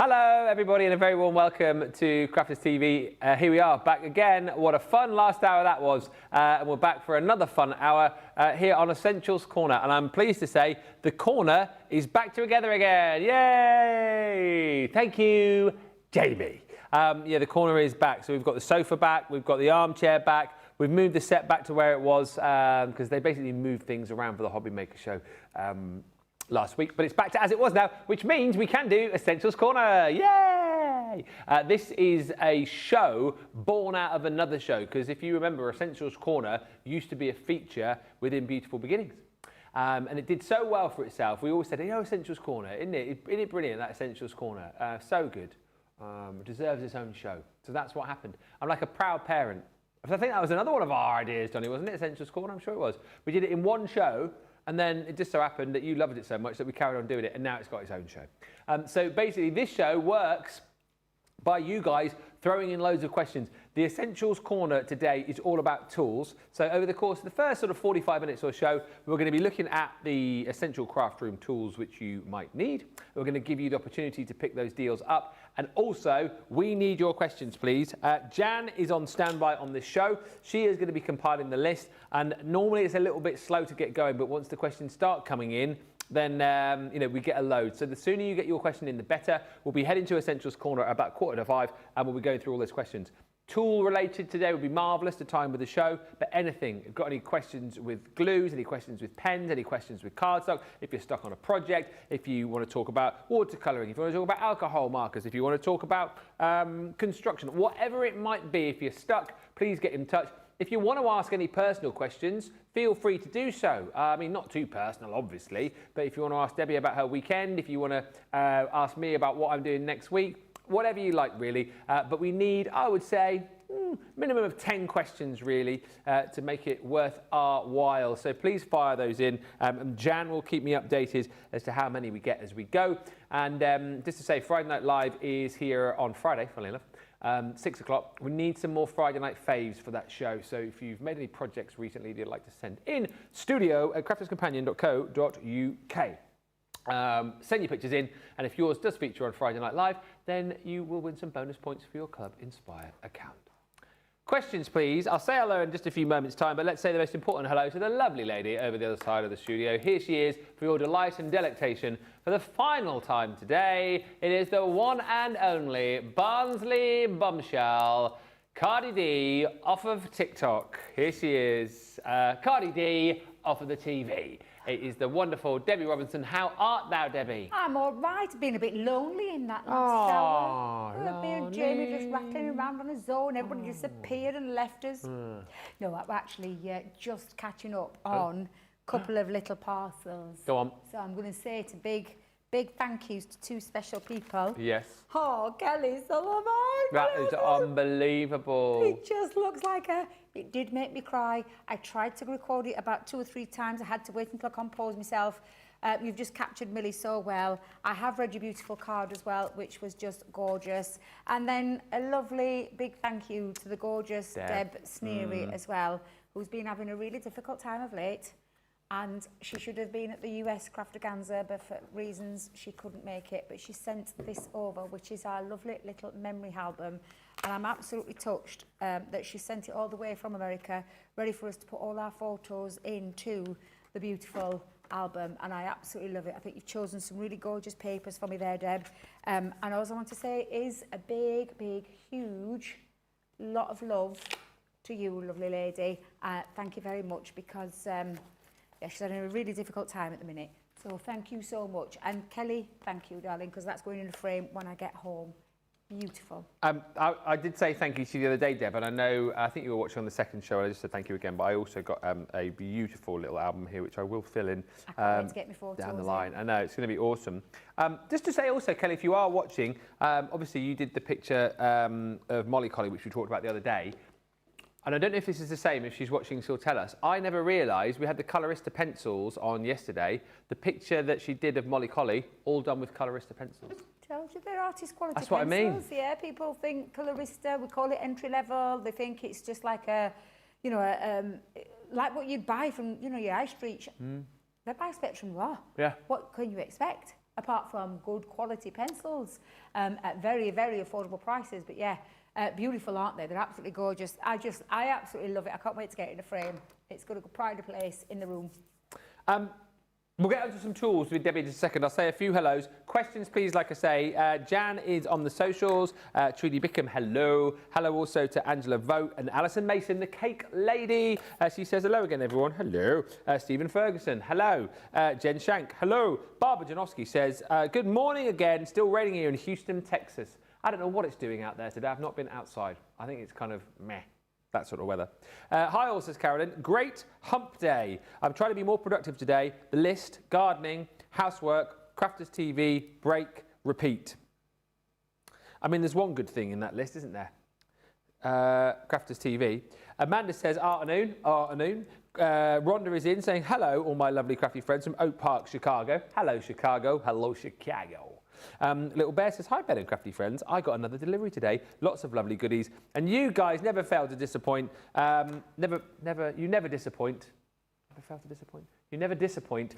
Hello everybody and a very warm welcome to Crafters TV. Here we are back again. What a fun last hour that was. And we're back for another fun hour here on Essentials Corner. And I'm pleased to say the corner is back together again. Yay! Thank you, Jamie. Yeah, the corner is back. So we've got the sofa back, we've got the armchair back, we've moved the set back to where it was because they basically moved things around for the Hobby Maker show last week, but it's back to as it was now, which means we can do Essentials Corner. Yay! This is a show born out of another show, because if you remember, Essentials Corner used to be a feature within Beautiful Beginnings. And it did so well for itself. We always said, you know, Essentials Corner, isn't it brilliant, that Essentials Corner? So good. It deserves its own show. So that's what happened. I'm like a proud parent. I think that was another one of our ideas, Johnny, wasn't it? Essentials Corner, I'm sure it was. We did it in one show, and then it just so happened that you loved it so much that we carried on doing it, and now it's got its own show. So basically, this show works by you guys throwing in loads of questions. The Essentials Corner today is all about tools. So over the course of the first sort of 45 minutes or so, we're going to be looking at the essential craft room tools which you might need. We're going to give you the opportunity to pick those deals up. And also, we need your questions, please. Jan is on standby on this show. She is going to be compiling the list. And normally it's a little bit slow to get going, but once the questions start coming in, then you know, we get a load. So the sooner you get your question in, the better. We'll be heading to Essentials Corner at about 4:45, and we'll be going through all those questions. Tool related today would be marvellous to time with the show, but anything. If you've got any questions with glues, any questions with pens, any questions with cardstock, if you're stuck on a project, if you want to talk about watercolouring, if you want to talk about alcohol markers, if you want to talk about construction, whatever it might be, if you're stuck, please get in touch. If you want to ask any personal questions, feel free to do so. I mean, not too personal, obviously, but if you want to ask Debbie about her weekend, if you want to ask me about what I'm doing next week, whatever you like, really. But we need, I would say, minimum of 10 questions, really, to make it worth our while. So please fire those in. And Jan will keep me updated as to how many we get as we go. And just to say, Friday Night Live is here on Friday, funnily enough. 6 o'clock. We need some more Friday night faves for that show. So if you've made any projects recently that you'd like to send in, studio@crafterscompanion.co.uk. Send your pictures in, and if yours does feature on Friday Night Live, then you will win some bonus points for your Club Inspire account. Questions, please. I'll say hello in just a few moments' time, but let's say the most important hello to the lovely lady over the other side of the studio. Here she is for your delight and delectation for the final time today. It is the one and only Barnsley bombshell, Cardi D, off of TikTok. Here she is, Cardi D, off of the TV. It is the wonderful Debbie Robinson. How art thou, Debbie? I'm all right. Been a bit lonely in that last hour. A bit of Jamie just rattling around on his own. Everybody disappeared and left us. No, I'm actually just catching up on a couple of little parcels. Go on. So I'm going to say to big thank yous to two special people. Yes. Oh, Kelly Sullivan. That is unbelievable. It just looks like it did make me cry. I tried to record it about 2 or 3 times. I had to wait until I composed myself. You've just captured Millie so well. I have read your beautiful card as well, which was just gorgeous. And then a lovely big thank you to the gorgeous Deb Sneery as well, who's been having a really difficult time of late. And she should have been at the US Craftaganza, but for reasons she couldn't make it. But she sent this over, which is our lovely little memory album. And I'm absolutely touched that she sent it all the way from America, ready for us to put all our photos into the beautiful album. And I absolutely love it. I think you've chosen some really gorgeous papers for me there, Deb. And all I want to say is a big, huge lot of love to you, lovely lady. Thank you very much, because yeah, she's having a really difficult time at the minute. So thank you so much. And Kelly, thank you, darling, because that's going in the frame when I get home. Beautiful. I did say thank you to you the other day, Deb, and I think you were watching on the second show. I just said thank you again, but I also got a beautiful little album here, which I will fill in I can't wait to get my photos down the line. I know, it's going to be awesome. Just to say also, Kelly, if you are watching, obviously you did the picture of Molly Collie, which we talked about the other day. And I don't know if this is the same, if she's watching she'll tell us. I never realised, we had the Colorista pencils on yesterday, the picture that she did of Molly Collie, all done with Colorista pencils. Tells you they're artist quality That's what pencils. I mean. Yeah, people think Colorista, we call it entry level, they think it's just like a, you know, like what you'd buy from, you know, your high street. They're by Spectrum Raw. Yeah. What can you expect? apart from good quality pencils at very, very affordable prices. But yeah, beautiful, aren't they? They're absolutely gorgeous. I absolutely love it. I can't wait to get it in a frame. It's got a pride of place in the room. We'll get onto some tools with Debbie in just a second. I'll say a few hellos. Questions, please, like I say. Jan is on the socials. Trudy Bickham, hello. Hello also to Angela Vogt and Alison Mason, the cake lady. She says hello again, everyone. Hello. Stephen Ferguson, hello. Jen Shank, hello. Barbara Janowski says, good morning again. Still raining here in Houston, Texas. I don't know what it's doing out there today. I've not been outside. I think it's kind of meh. That sort of weather. Hi all, says Carolyn. Great hump day. I'm trying to be more productive today. The list, gardening, housework, Crafters TV, break, repeat. I mean, there's one good thing in that list, isn't there? Crafters TV. Amanda says, afternoon. Rhonda is in saying, hello, all my lovely crafty friends from Oak Park, Chicago. Hello, Chicago. Hello, Chicago. Little Bear says, hi Ben and crafty friends, I got another delivery today, lots of lovely goodies, and you guys never fail to disappoint. You never disappoint. Never fail to disappoint. You never disappoint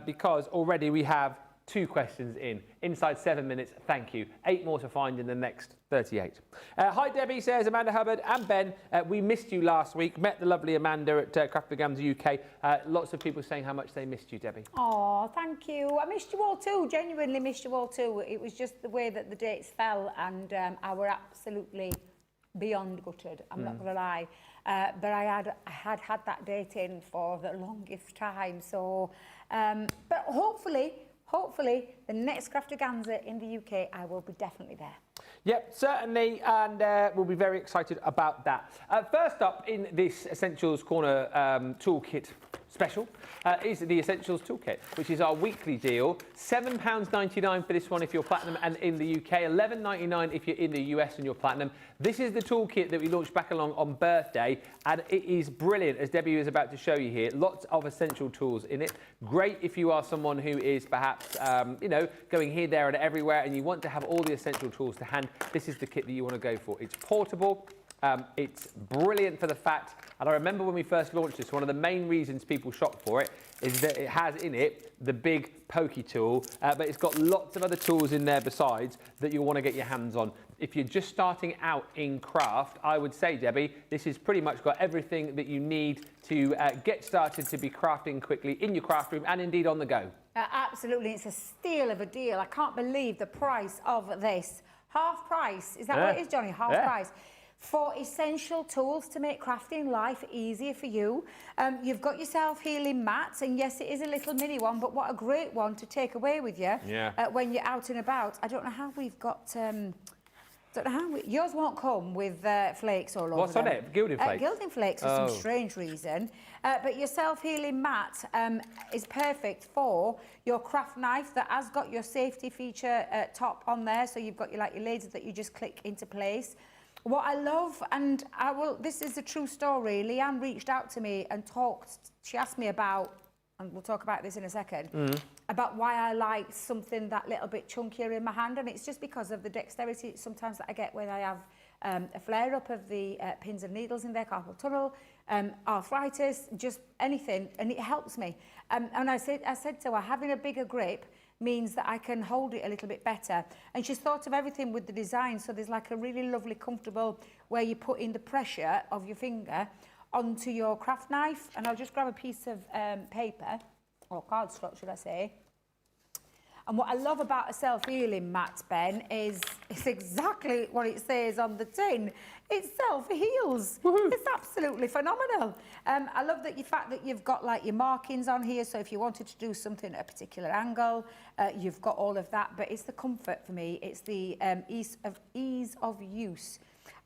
because already we have 2 questions inside 7 minutes. Thank you. 8 more to find in the next 38. Hi Debbie, says Amanda Hubbard and Ben. We missed you last week. Met the lovely Amanda at Craft Begams UK. Lots of people saying how much they missed you, Debbie. Oh, thank you. I missed you all too. Genuinely missed you all too. It was just the way that the dates fell, and I were absolutely beyond gutted. I'm not going to lie. But I had that date in for the longest time. So, but hopefully, the next Crafterganza in the UK, I will be definitely there. Yep, certainly, and we'll be very excited about that. First up in this Essentials Corner Toolkit special is the Essentials Toolkit, which is our weekly deal. £7.99 for this one if you're Platinum and in the UK, £11.99 if you're in the US and you're Platinum. This is the toolkit that we launched back along on birthday, and it is brilliant, as Debbie was about to show you here. Lots of essential tools in it. Great if you are someone who is perhaps, going here, there and everywhere, and you want to have all the essential tools to hand. This is the kit that you want to go for. It's portable. It's brilliant for the fact, and I remember when we first launched this, one of the main reasons people shop for it is that it has in it the big pokey tool, but it's got lots of other tools in there besides that you'll want to get your hands on. If you're just starting out in craft, I would say, Debbie, this has pretty much got everything that you need to get started to be crafting quickly in your craft room and indeed on the go. Absolutely, it's a steal of a deal. I can't believe the price of this. Half price, is that what it is, Johnny? Half price. For essential tools to make crafting life easier for you. You've got your self-healing mats, and yes, it is a little mini one, but what a great one to take away with you when you're out and about. I don't know how we've got... yours won't come with flakes all over. What's on it? Gilding flakes? Gilding flakes for some strange reason. But your self-healing mat is perfect for your craft knife that has got your safety feature top on there. So you've got your lasers that you just click into place. What I love, and this is a true story, Leanne reached out to me and she asked me about, and we'll talk about this in a second, about why I like something that little bit chunkier in my hand, and it's just because of the dexterity sometimes that I get when I have a flare-up of the pins and needles in there, carpal tunnel, arthritis, just anything, and it helps me. And I said to her, having a bigger grip means that I can hold it a little bit better. And she's thought of everything with the design, so there's like a really lovely, comfortable where you put in the pressure of your finger onto your craft knife. And I'll just grab a piece of paper, or cardstock should I say. And what I love about a self-healing mat, Ben, is it's exactly what it says on the tin. It self-heals. It's absolutely phenomenal. I love the fact that you've got like your markings on here, so if you wanted to do something at a particular angle, you've got all of that, but it's the comfort for me. It's the ease of use,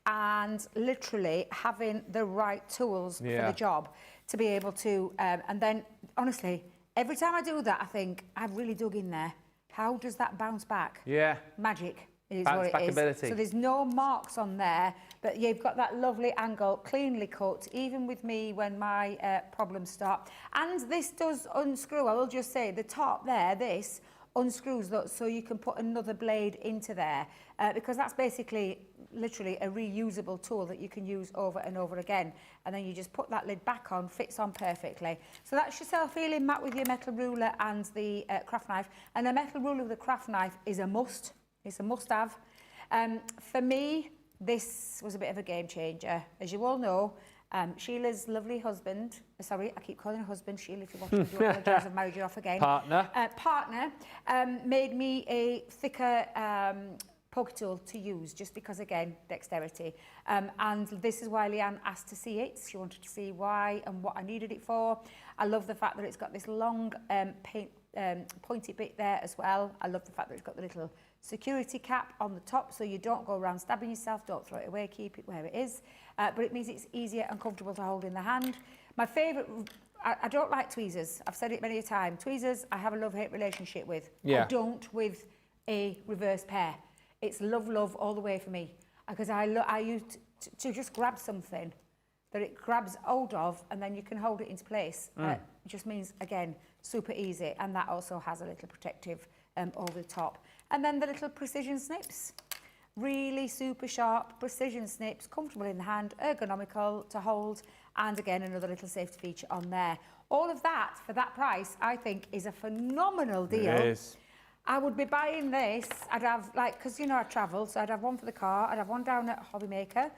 and literally having the right tools for the job to be able to, and then honestly, every time I do that, I think, I've really dug in there. How does that bounce back? Yeah. Magic is what it is. Ability. So there's no marks on there, but you've got that lovely angle, cleanly cut, even with me when my problems start. And this does unscrew, I will just say, the top there, this unscrews that, so you can put another blade into there, because that's basically literally a reusable tool that you can use over and over again. And then you just put that lid back on, fits on perfectly. So that's your self-healing mat with your metal ruler and the craft knife. And a metal ruler with a craft knife is a must. It's a must-have. For me, this was a bit of a game changer. As you all know, Sheila's lovely husband, sorry, I keep calling her husband, Sheila, if you want to do apologise, I've married you off again. Partner. Partner made me a thicker poke tool to use, just because, again, dexterity. And this is why Leanne asked to see it. She wanted to see why and what I needed it for. I love the fact that it's got this long pointy bit there as well. I love the fact that it's got the little security cap on the top, so you don't go around stabbing yourself, don't throw it away, keep it where it is. But it means it's easier and comfortable to hold in the hand. My favourite, I don't like tweezers. I've said it many a time. Tweezers, I have a love-hate relationship with. Yeah. I don't with a reverse pair. It's love all the way for me. Because I used to just grab something that it grabs hold of and then you can hold it into place. It just means, again, super easy. And that also has a little protective over the top. And then the little precision snips. Really super sharp precision snips, comfortable in the hand, ergonomical to hold, and again another little safety feature on there. All of that for that price, I think, is a phenomenal deal. It is. I would be buying this. I'd have, like, because you know I travel, so I'd have one for the car. I'd have one down at Hobby Maker,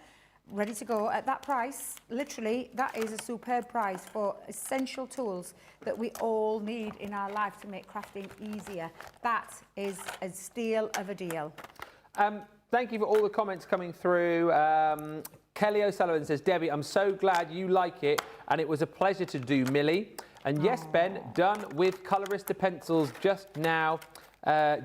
ready to go at that price. Literally, that is a superb price for essential tools that we all need in our life to make crafting easier. That is a steal of a deal. Thank you for all the comments coming through. Kelly O'Sullivan says, Debbie, I'm so glad you like it, and it was a pleasure to do Millie. And yes, Ben, done with Colorista pencils just now.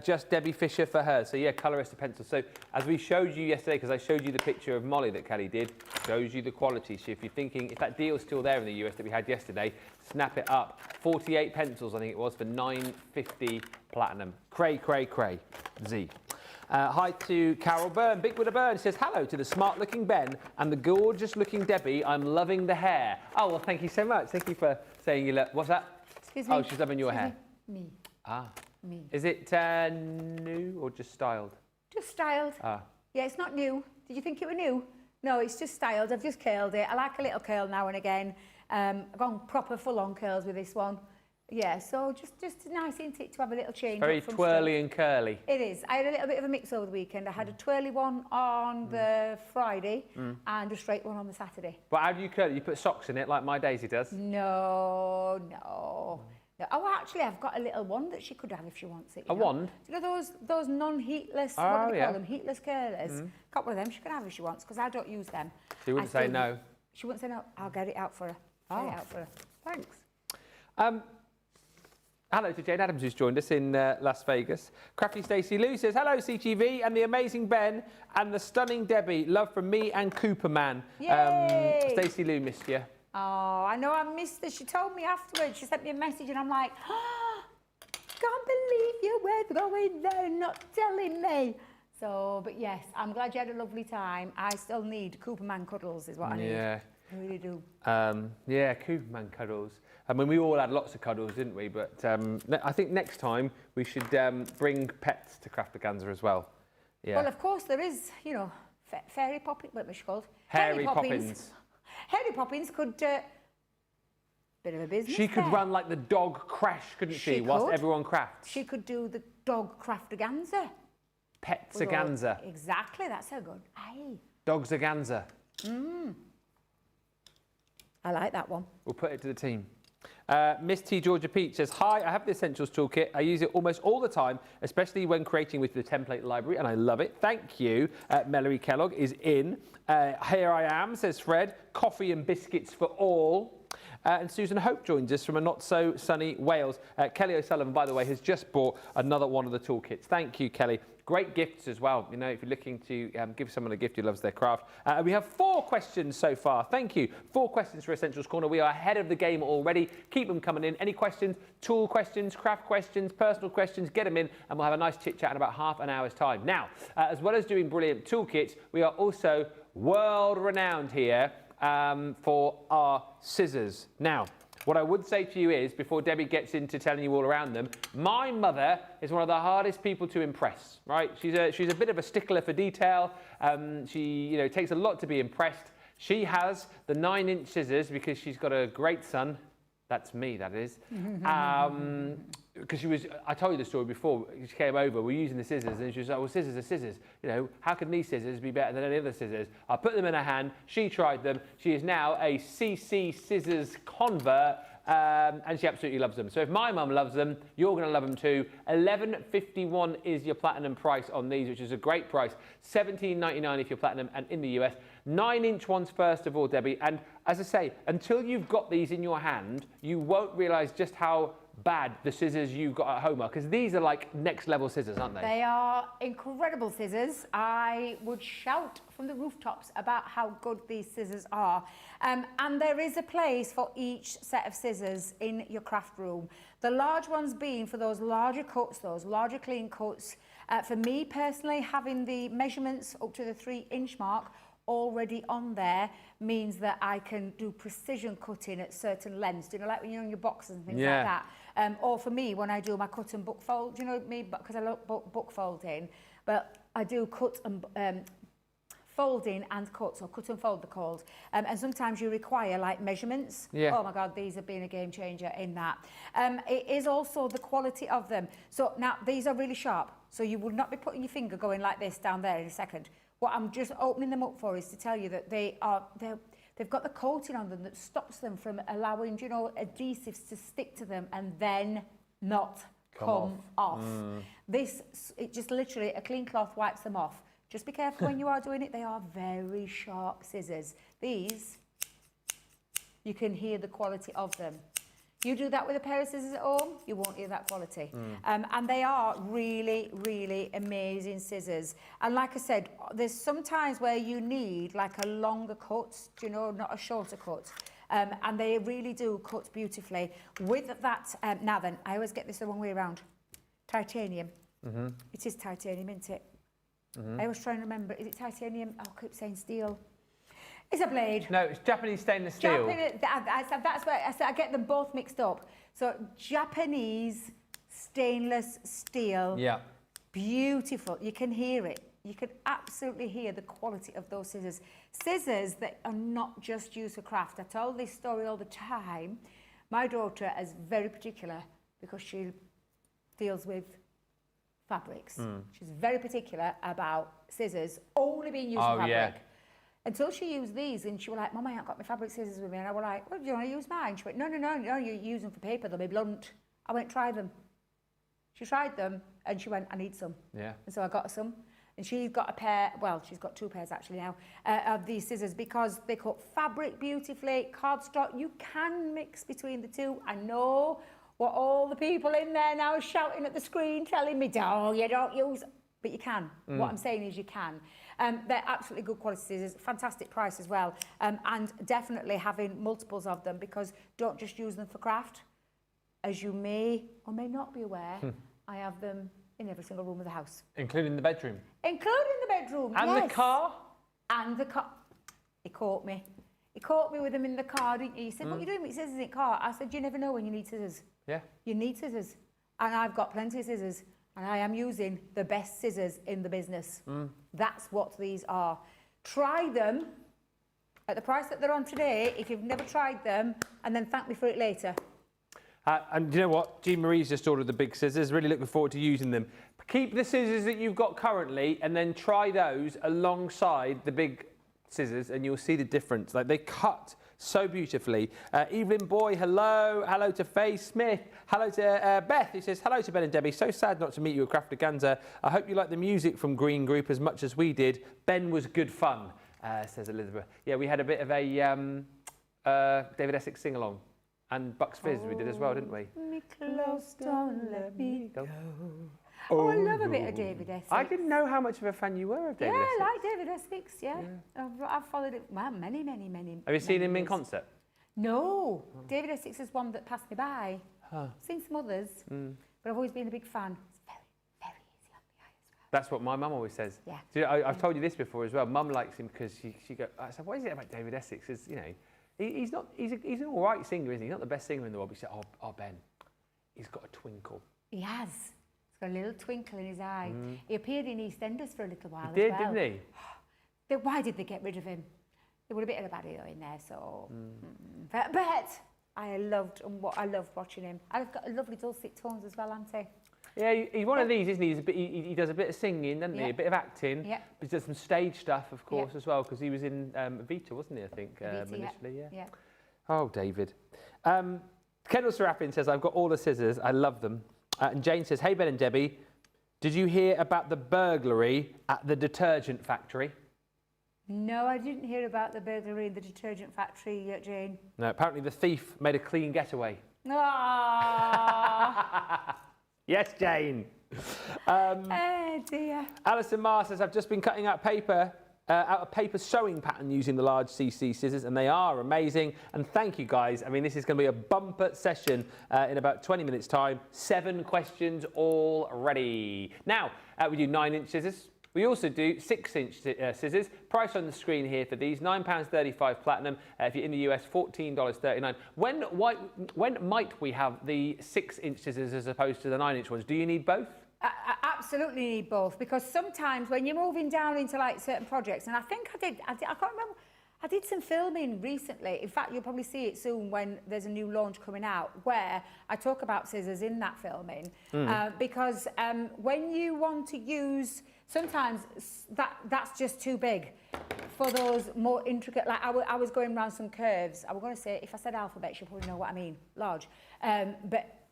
Just Debbie Fisher for her. So yeah, Colorista pencils. So as we showed you yesterday, because I showed you the picture of Molly that Kelly did, shows you the quality. So if you're thinking, if that deal's still there in the US that we had yesterday, snap it up. 48 pencils, I think it was, for $9.50 platinum. Cray, Z. Hi to Carol Byrne. Big with a Byrne says, hello to the smart-looking Ben and the gorgeous-looking Debbie. I'm loving the hair. Oh, well, thank you so much. Thank you for saying you look... What's that? Excuse me. Oh, she's loving your hair. Me. Ah. Me. Is it new or just styled? Just styled. Ah. Yeah, it's not new. Did you think it were new? No, it's just styled. I've just curled it. I like a little curl now and again. I've gone proper full-on curls with this one. Yeah, so just nice, isn't it, to have a little change. Very twirly and curly. It is. I had a little bit of a mix over the weekend. I had a twirly one on the Friday and a straight one on the Saturday. But how do you curl it? You put socks in it like my Daisy does? No. Oh, actually, I've got a little wand that she could have if she wants it. A wand? You know those non-heatless, what do they call them? Heatless curlers. Got one of them. She can have if she wants, because I don't use them. She wouldn't say no? She wouldn't say no. I'll get it out for her. Get it out for her. Thanks. Hello to Jane Adams, who's joined us in Las Vegas. Crafty Stacey Lou says, hello, CTV, and the amazing Ben, and the stunning Debbie. Love from me and Cooperman. Stacey Lou missed you. Oh, I know I missed her. She told me afterwards. She sent me a message, and I'm like, oh, can't believe you were going there, not telling me. So, but yes, I'm glad you had a lovely time. I still need Cooperman cuddles, is what I need. Yeah. I really do. Yeah, Cooperman cuddles. I mean, we all had lots of cuddles, didn't we? But I think next time we should bring pets to Crafterganza as well. Yeah. Well, of course, there is, you know, Fairy Poppins, what was she called? Harry Poppins. Harry Poppins could... bit of a business She could run like the dog crash, couldn't she? Whilst everyone crafts. She could do the dog crafterganza. Petsaganza. Exactly, that's so good. Aye. Dogsaganza. I like that one. We'll put it to the team. Miss T. Georgia Peach says, hi, I have the Essentials Toolkit. I use it almost all the time, especially when creating with the template library, and I love it. Thank you. Melody Kellogg is in. Here I am, says Fred. Coffee and biscuits for all. And Susan Hope joins us from a not-so-sunny Wales. Kelly O'Sullivan, by the way, has just bought another one of the toolkits. Thank you, Kelly. Great gifts as well. You know, if you're looking to give someone a gift who loves their craft. We have 4 questions so far. Thank you. 4 questions for Essentials Corner. We are ahead of the game already. Keep them coming in. Any questions, tool questions, craft questions, personal questions, get them in, and we'll have a nice chit-chat in about half an hour's time. Now, as well as doing brilliant toolkits, we are also world-renowned here for our scissors. Now, What I would say to you is, before Debbie gets into telling you all around them, my mother is one of the hardest people to impress, right? She's a bit of a stickler for detail. She, takes a lot to be impressed. She has the 9-inch scissors because she's got a great son. That's me, that is. Because I told you the story before, she came over, we're using the scissors, and she was like, well, scissors are scissors. How can these scissors be better than any other scissors? I put them in her hand, she tried them. She is now a CC scissors convert, and she absolutely loves them. So if my mum loves them, you're going to love them too. $11.51 is your platinum price on these, which is a great price. $17.99 if you're platinum, and in the US. 9-inch ones first of all, Debbie. And as I say, until you've got these in your hand, you won't realise just how bad the scissors you've got at home are, because these are like next level scissors, aren't they? They are incredible scissors. I would shout from the rooftops about how good these scissors are. And there is a place for each set of scissors in your craft room. The large ones being for those larger cuts, those larger clean cuts. For me personally, having the measurements up to the 3-inch mark already on there means that I can do precision cutting at certain lengths, like when you're on your boxes and things like that. Or for me, when I do my cut and book fold, because I love book folding, but I do cut and folding and cuts, or cut and fold they're called. And sometimes you require like measurements. Oh my God, these have been a game changer in that. It is also the quality of them. So now these are really sharp, so you would not be putting your finger going like this down there in a second. What I'm just opening them up for is to tell you that they've got the coating on them that stops them from allowing, adhesives to stick to them and then not come off. It just literally, a clean cloth wipes them off. Just be careful when you are doing it. They are very sharp scissors. These, you can hear the quality of them. You do that with a pair of scissors at home, you won't hear that quality. And they are really, really amazing scissors. And like I said, there's some times where you need like a longer cut, not a shorter cut. And they really do cut beautifully. With that, now then, I always get this the wrong way around. Titanium. It is titanium, isn't it? I always try and remember, is it titanium? I keep saying steel. It's a blade. No, it's Japanese stainless steel. That's where I get them both mixed up. So Japanese stainless steel. Yeah. Beautiful. You can hear it. You can absolutely hear the quality of those scissors. Scissors that are not just used for craft. I tell this story all the time. My daughter is very particular because she deals with fabrics. She's very particular about scissors only being used for fabric. Yeah. Until she used these, and she was like, Mum, I haven't got my fabric scissors with me. And I was like, well, do you want to use mine? She went, no, you use them for paper, they'll be blunt. I went, try them. She tried them, and she went, I need some. Yeah. And so I got some. And she's got a pair, well, she's got 2 pairs actually now, of these scissors because they cut fabric beautifully, cardstock. You can mix between the two. I know what all the people in there now are shouting at the screen, telling me, oh, you don't use, but you can. What I'm saying is you can. They're absolutely good quality scissors, fantastic price as well, and definitely having multiples of them, because don't just use them for craft. As you may or may not be aware, I have them in every single room of the house. Including the bedroom? Including the bedroom, and yes. The car? And the car. He caught me. He caught me with them in the car, didn't you? He said, what are you doing with scissors in the car? I said, you never know when you need scissors. Yeah. You need scissors. And I've got plenty of scissors. And I am using the best scissors in the business. That's what these are. Try them at the price that they're on today if you've never tried them, and then thank me for it later. And you know what? Jean Marie's just ordered the big scissors. Really looking forward to using them. Keep the scissors that you've got currently and then try those alongside the big scissors and you'll see the difference. Like, they cut so beautifully. Evelyn Boy, hello. Hello to Faye Smith. Hello to Beth, who says, hello to Ben and Debbie. So sad not to meet you at Crafterganza. I hope you like the music from Green Group as much as we did. Ben was good fun, says Elizabeth. Yeah, we had a bit of a David Essex sing-along. And Bucks Fizz we did as well, didn't we? Me close, don't let me go. Oh, I love a bit of David Essex. I didn't know how much of a fan you were of David Essex. Yeah, I like David Essex, yeah. I've followed it many, many, many. Have you seen him in concert? No. David Essex is one that passed me by. I've seen some others, but I've always been a big fan. It's very, very easy on the eye as well. That's what my mum always says. Yeah. I've told you this before as well. Mum likes him because she goes, I said, what is it about David Essex? It's, He's not. He's an all right singer, isn't he? He's not the best singer in the world. But he said, "Oh, Ben, he's got a twinkle." He has. He's got a little twinkle in his eye. He appeared in EastEnders for a little while He did, as well. didn't he? Why did they get rid of him? There would have been a baddie though in there, so. But I loved watching him. I've got lovely dulcet tones as well, hasn't he? Yeah, he's one of these, isn't he? He does a bit of singing, doesn't he? A bit of acting. Yeah. But he does some stage stuff, of course, as well, because he was in Vita, wasn't he? I think initially, yeah. Oh, David. Kendall Seraphin says, "I've got all the scissors. I love them." And Jane says, "Hey Ben and Debbie, did you hear about the burglary at the detergent factory?" No, I didn't hear about the burglary in the detergent factory yet, Jane. No, apparently the thief made a clean getaway. Ah. Yes, Jane. Oh dear. Alison Marr says, "I've just been cutting out a paper sewing pattern using the large CC scissors, and they are amazing. And thank you, guys. I mean, this is going to be a bumper session in about 20 minutes' time. 7 questions already. Now, we do 9-inch scissors. We also do 6-inch scissors. Price on the screen here for these, £9.35 platinum. If you're in the US, $14.39. When might we have the 6-inch scissors as opposed to the 9-inch ones? Do you need both? I absolutely need both, because sometimes when you're moving down into like certain projects, and I think I can't remember, I did some filming recently. In fact, you'll probably see it soon when there's a new launch coming out where I talk about scissors in that filming. Because when you want to use, sometimes that's just too big for those more intricate, like I was going around some curves. I was going to say, if I said alphabet, you'll probably know what I mean, large.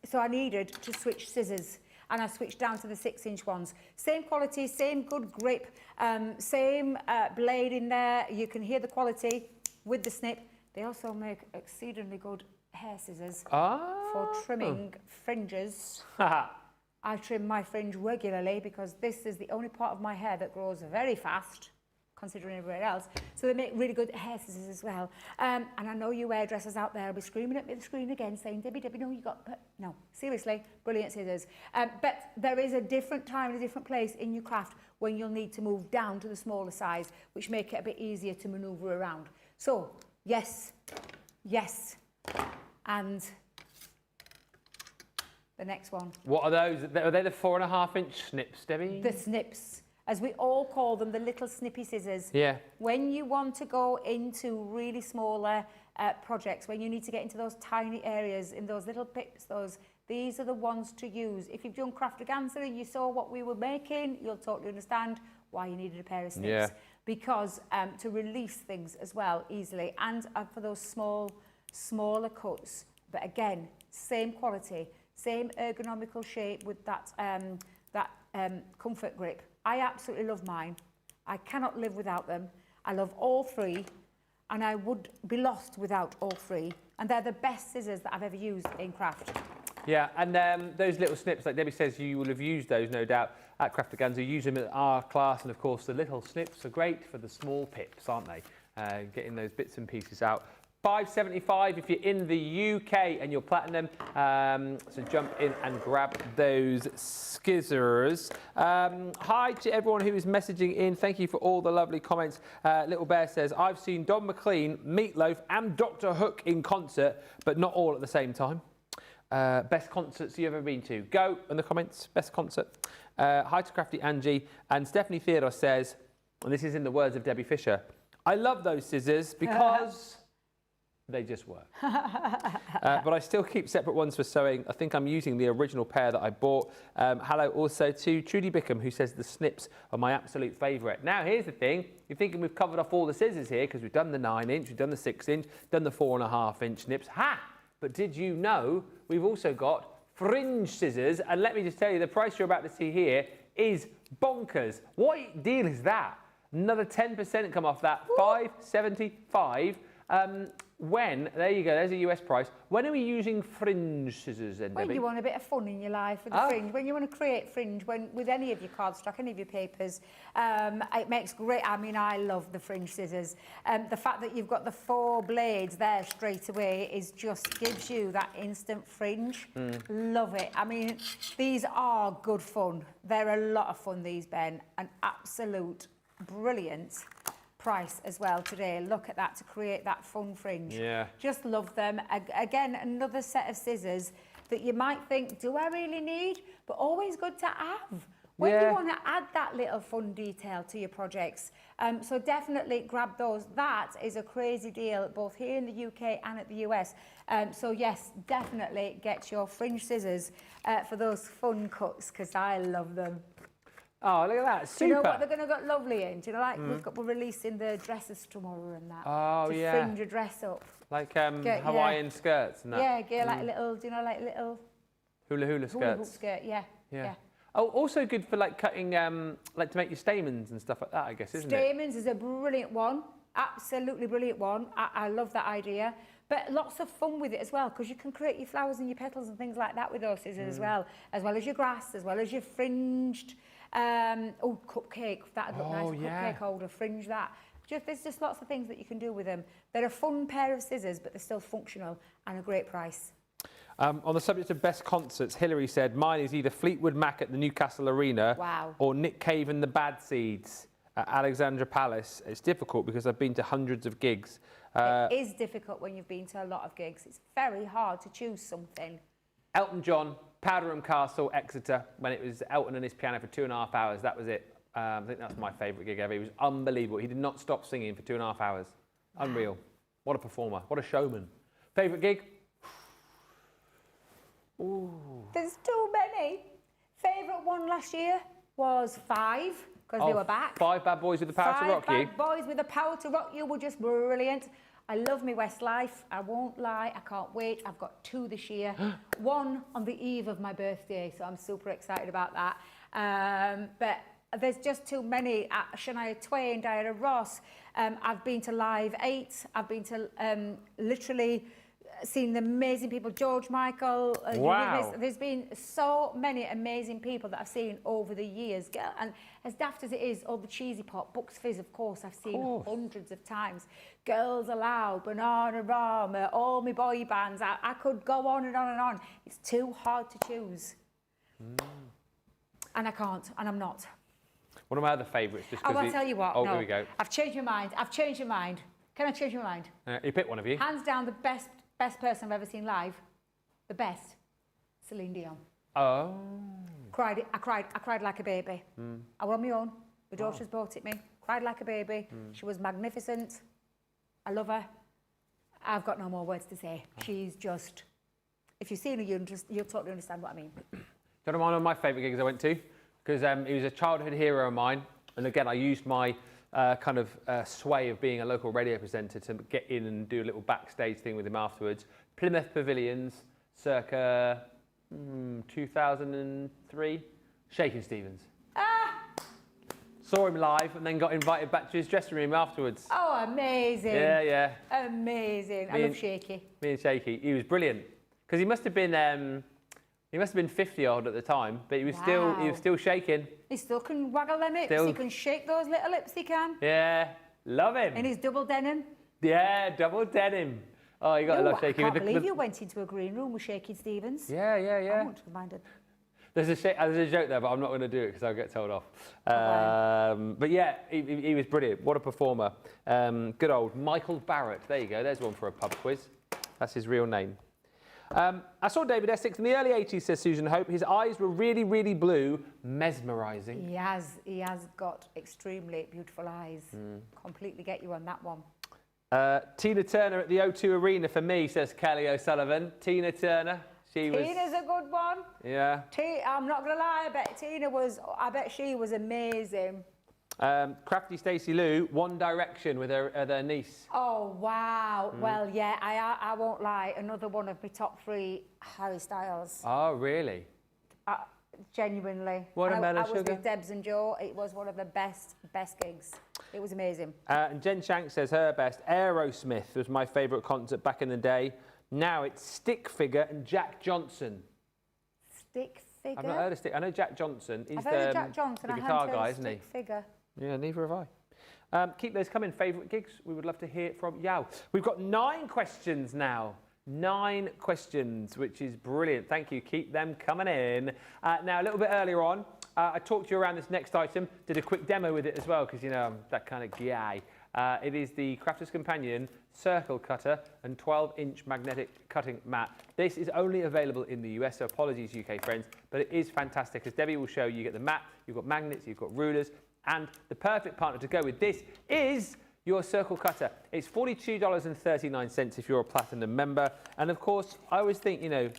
So I needed to switch scissors. And I switched down to the 6-inch ones. Same quality, same good grip, same blade in there. You can hear the quality with the snip. They also make exceedingly good hair scissors for trimming fringes. I trim my fringe regularly because this is the only part of my hair that grows very fast, considering everywhere else. So they make really good hair scissors as well. And I know you hairdressers out there will be screaming at me the screen again, saying, Debbie, no, you got... No, seriously, brilliant scissors. But there is a different time and a different place in your craft when you'll need to move down to the smaller size, which make it a bit easier to manoeuvre around. So, yes, and the next one. What are those? Are they the 4.5-inch snips, Debbie? The snips, as we all call them, the little snippy scissors. Yeah. When you want to go into really smaller projects, when you need to get into those tiny areas, in those little pips, these are the ones to use. If you've done crafterganza and you saw what we were making, you'll totally understand why you needed a pair of snips. Yeah. Because to release things as well easily, and for those smaller cuts. But again, same quality, same ergonomical shape with that comfort grip. I absolutely love mine. I cannot live without them. I love all 3, and I would be lost without all 3. And they're the best scissors that I've ever used in craft. Yeah, and those little snips, like Debbie says, you will have used those, no doubt, at Crafterganza. Use them at our class, and of course, the little snips are great for the small pips, aren't they? Getting those bits and pieces out. $5.75 if you're in the UK and you're platinum. So jump in and grab those scissors. Hi to everyone who is messaging in. Thank you for all the lovely comments. Little Bear says, I've seen Don McLean, Meatloaf and Dr. Hook in concert, but not all at the same time. Best concerts you've ever been to? Go in the comments. Best concert. Hi to Crafty Angie. And Stephanie Theodore says, and this is in the words of Debbie Fisher, I love those scissors because... they just work. But I still keep separate ones for sewing. I think I'm using the original pair that I bought. Hello also to Trudy Bickham, who says the snips are my absolute favourite. Now, here's the thing. You're thinking we've covered off all the scissors here because we've done the 9-inch, we've done the 6-inch, done the 4.5-inch snips. Ha! But did you know we've also got Fringe scissors? And let me just tell you, the price you're about to see here is bonkers. What deal is that? Another 10% come off that, $5.75. There you go, there's a US price. When are we using Fringe scissors then, Debbie? When you want a bit of fun in your life with the fringe, when you want to create fringe, with any of your cardstock, any of your papers, it makes great, I mean, I love the Fringe scissors. The fact that you've got the 4 blades there straight away just gives you that instant fringe. Love it. I mean, these are good fun. They're a lot of fun, these, Ben. An absolute brilliant price as well today. Look at that, to create that fun fringe. Yeah. Just love them. Again, another set of scissors that you might think, do I really need? But always good to have when you want to add that little fun detail to your projects. So definitely grab those. That is a crazy deal, both here in the UK and at the US. So yes, definitely get your fringe scissors for those fun cuts, because I love them. Oh, look at that, super. Do you know what they're going to get lovely in? Do you know, like we're releasing the dresses tomorrow and that. Oh, to fringe a dress up. Like Hawaiian skirts and that. Yeah, get like little, do you know, like little... Hula skirts. Hula hoop skirt, yeah. Oh, also good for like cutting, like to make your stamens and stuff like that, I guess, isn't it? Stamens is a brilliant one. Absolutely brilliant one. I love that idea. But lots of fun with it as well, because you can create your flowers and your petals and things like that with those scissors as well as your grass, as well as your fringed, cupcake. That'd look nice. Cupcake holder, fringe that. There's just lots of things that you can do with them. They're a fun pair of scissors, but they're still functional and a great price. On the subject of best concerts, Hilary said, mine is either Fleetwood Mac at the Newcastle Arena or Nick Cave and the Bad Seeds at Alexandra Palace. It's difficult because I've been to hundreds of gigs. It is difficult when you've been to a lot of gigs. It's very hard to choose something. Elton John, Powder Room Castle, Exeter, when it was Elton and his piano for 2.5 hours. That was it. I think that's my favourite gig ever. He was unbelievable. He did not stop singing for 2.5 hours. Unreal. What a performer. What a showman. Favourite gig? Ooh. There's too many. Favourite one last year was Five, because they were back. Five Bad Boys with the Power to Rock You. Five Bad Boys with the Power to Rock You were just brilliant. I love me Westlife. I won't lie. I can't wait. I've got 2 this year. One on the eve of my birthday, so I'm super excited about that. But there's just too many. Shania Twain, Diana Ross. I've been to Live 8. I've been to literally seen the amazing people. George Michael. Wow. There's been so many amazing people that I've seen over the years. And as daft as it is, all the cheesy pop, Bucks Fizz, of course, I've seen hundreds of times. Girls Aloud, Bananarama, all my boy bands. I could go on and on and on. It's too hard to choose. And I can't, and I'm not. One of my other favourites. I'll tell you what. Oh, here we go. I've changed my mind. Can I change my mind? You pick one of you. Hands down, the best person I've ever seen live. The best. Celine Dion. Oh. I cried like a baby. I was on my own. My daughters bought it me. Cried like a baby. She was magnificent. I love her. I've got no more words to say. She's just... If you've seen her, you'll totally understand what I mean. Do you know one of my favourite gigs I went to? Because he was a childhood hero of mine. And again, I used my sway of being a local radio presenter to get in and do a little backstage thing with him afterwards. Plymouth Pavilions, circa 2003. Shakin' Stevens. Saw him live and then got invited back to his dressing room afterwards. Oh, amazing. Yeah. Amazing. I love Shaky. Me and Shaky. He was brilliant. Because he must have been 50 odd at the time, but he was still shaking. He still can waggle them hips. He can shake those little lips. He can. Yeah, love him. In his double denim. Yeah, double denim. Oh, you got to love Shaky. I can't believe you went into a green room with Shaky Stevens. Yeah. I wouldn't have minded. There's a joke there, but I'm not going to do it because I'll get told off. But yeah, he was brilliant. What a performer. Good old Michael Barrett. There you go. There's one for a pub quiz. That's his real name. I saw David Essex in the early 80s, says Susan Hope. His eyes were really, really blue, mesmerising. He has got extremely beautiful eyes. Completely get you on that one. Tina Turner at the O2 Arena for me, says Kelly O'Sullivan. Tina Turner. Tina's a good one. Yeah. I'm not going to lie, I bet she was amazing. Crafty Stacey Lou, One Direction with her niece. Oh, wow. Well, yeah, I won't lie. Another one of my top 3, Harry Styles. Oh, really? Genuinely. Watermelon Sugar? I was with Debs and Joe. It was one of the best gigs. It was amazing. And Jen Shank says her best. Aerosmith was my favourite concert back in the day. Now it's Stick Figure and Jack Johnson. Stick Figure? I've not heard of Stick. I know Jack Johnson. He's I've heard of Jack Johnson. the guitar guy, isn't he? Stick Figure. Yeah, neither have I. Keep those coming. Favourite gigs? We would love to hear from Yao. We've got 9 questions now. 9 questions, which is brilliant. Thank you. Keep them coming in. Now, a little bit earlier on, I talked to you around this next item. Did a quick demo with it as well, because, you know, I'm that kind of guy. It is the Crafter's Companion circle cutter and 12-inch magnetic cutting mat. This is only available in the US, so apologies UK friends, but it is fantastic. As Debbie will show you, you get the mat, you've got magnets, you've got rulers, and the perfect partner to go with this is your circle cutter. It's $42.39 if you're a platinum member. And of course, I always think, you know,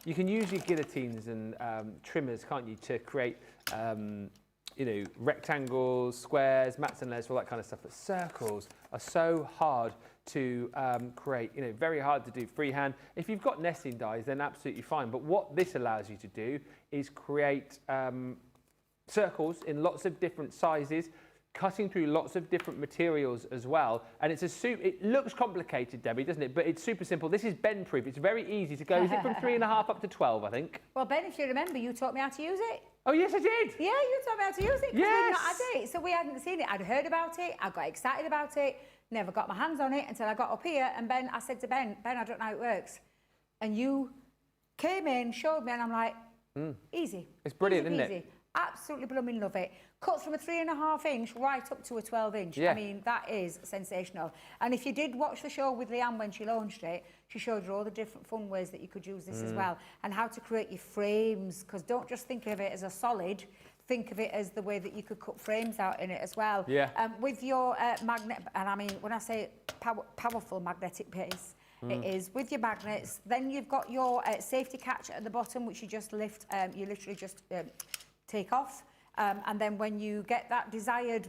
you can use your guillotines and trimmers, can't you, to create you know, rectangles, squares, mats and layers, all that kind of stuff. But circles are so hard to create, you know, very hard to do freehand. If you've got nesting dies, then absolutely fine. But what this allows you to do is create circles in lots of different sizes, cutting through lots of different materials as well. And it's it looks complicated, Debbie, doesn't it? But it's super simple. This is bend proof. It's very easy to go. Is it from 3.5 up to 12, I think? Well, Ben, if you remember, you taught me how to use it. Oh, yes, I did. Yeah, you taught me how to use it. Yes. We've not had it. So we hadn't seen it. I'd heard about it. I got excited about it. Never got my hands on it until I got up here. And Ben, I said to Ben, I don't know how it works. And you came in, showed me, and I'm like, easy. It's brilliant, easy, isn't easy. it? Absolutely blooming love it. Cuts from a 3.5 inch right up to a 12 inch. Yeah. I mean, that is sensational. And if you did watch the show with Leanne when she launched it, she showed you all the different fun ways that you could use this as well, and how to create your frames, because don't just think of it as a solid, think of it as the way that you could cut frames out in it as well. Yeah. With your magnet, and I mean, when I say powerful magnetic base, it is with your magnets. Then you've got your safety catch at the bottom, which you just lift, you literally just take off. And then when you get that desired,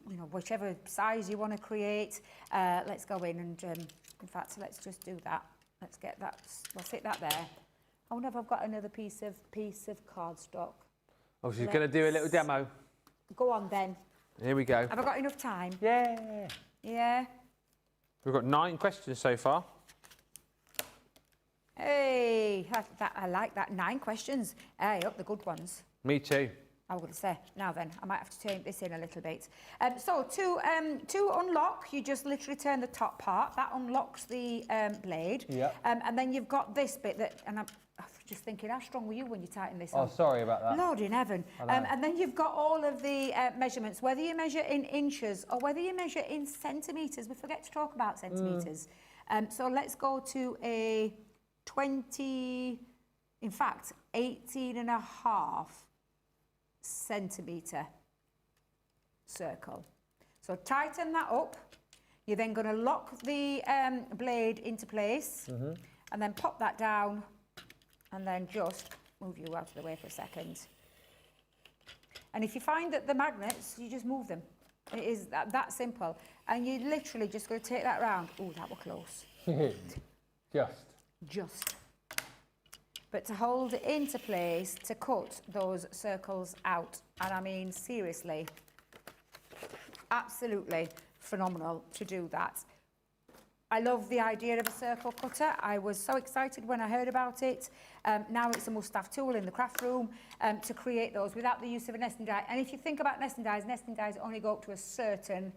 you know, whichever size you want to create, let's go in and, in fact, let's just do that. Let's get that, we'll sit that there. I wonder if I've got another piece of cardstock. Oh, she's going to do a little demo. Go on then. Here we go. Have I got enough time? Yeah. Yeah. We've got 9 questions so far. Hey, I like that. 9 questions. Hey, up the good ones. Me too. I was going to say, now then, I might have to turn this in a little bit. So to unlock, you just literally turn the top part. That unlocks the blade. Yeah. And then you've got this bit that, and I'm just thinking, how strong were you when you tightened this on? Oh, sorry about that. Lord in heaven. And then you've got all of the measurements, whether you measure in inches or whether you measure in centimetres. We forget to talk about centimetres. So let's go to a 20, in fact, 18.5 centimetre circle. So tighten that up. You're then going to lock the blade into place and then pop that down and then just move you out of the way for a second. And if you find that the magnets, you just move them. It is that simple. And you literally just going to take that round. Oh, that were close. Just. But to hold it into place, to cut those circles out. And I mean, seriously, absolutely phenomenal to do that. I love the idea of a circle cutter. I was so excited when I heard about it. Now it's a must-have tool in the craft room to create those without the use of a nesting die. And if you think about nesting dies only go up to a certain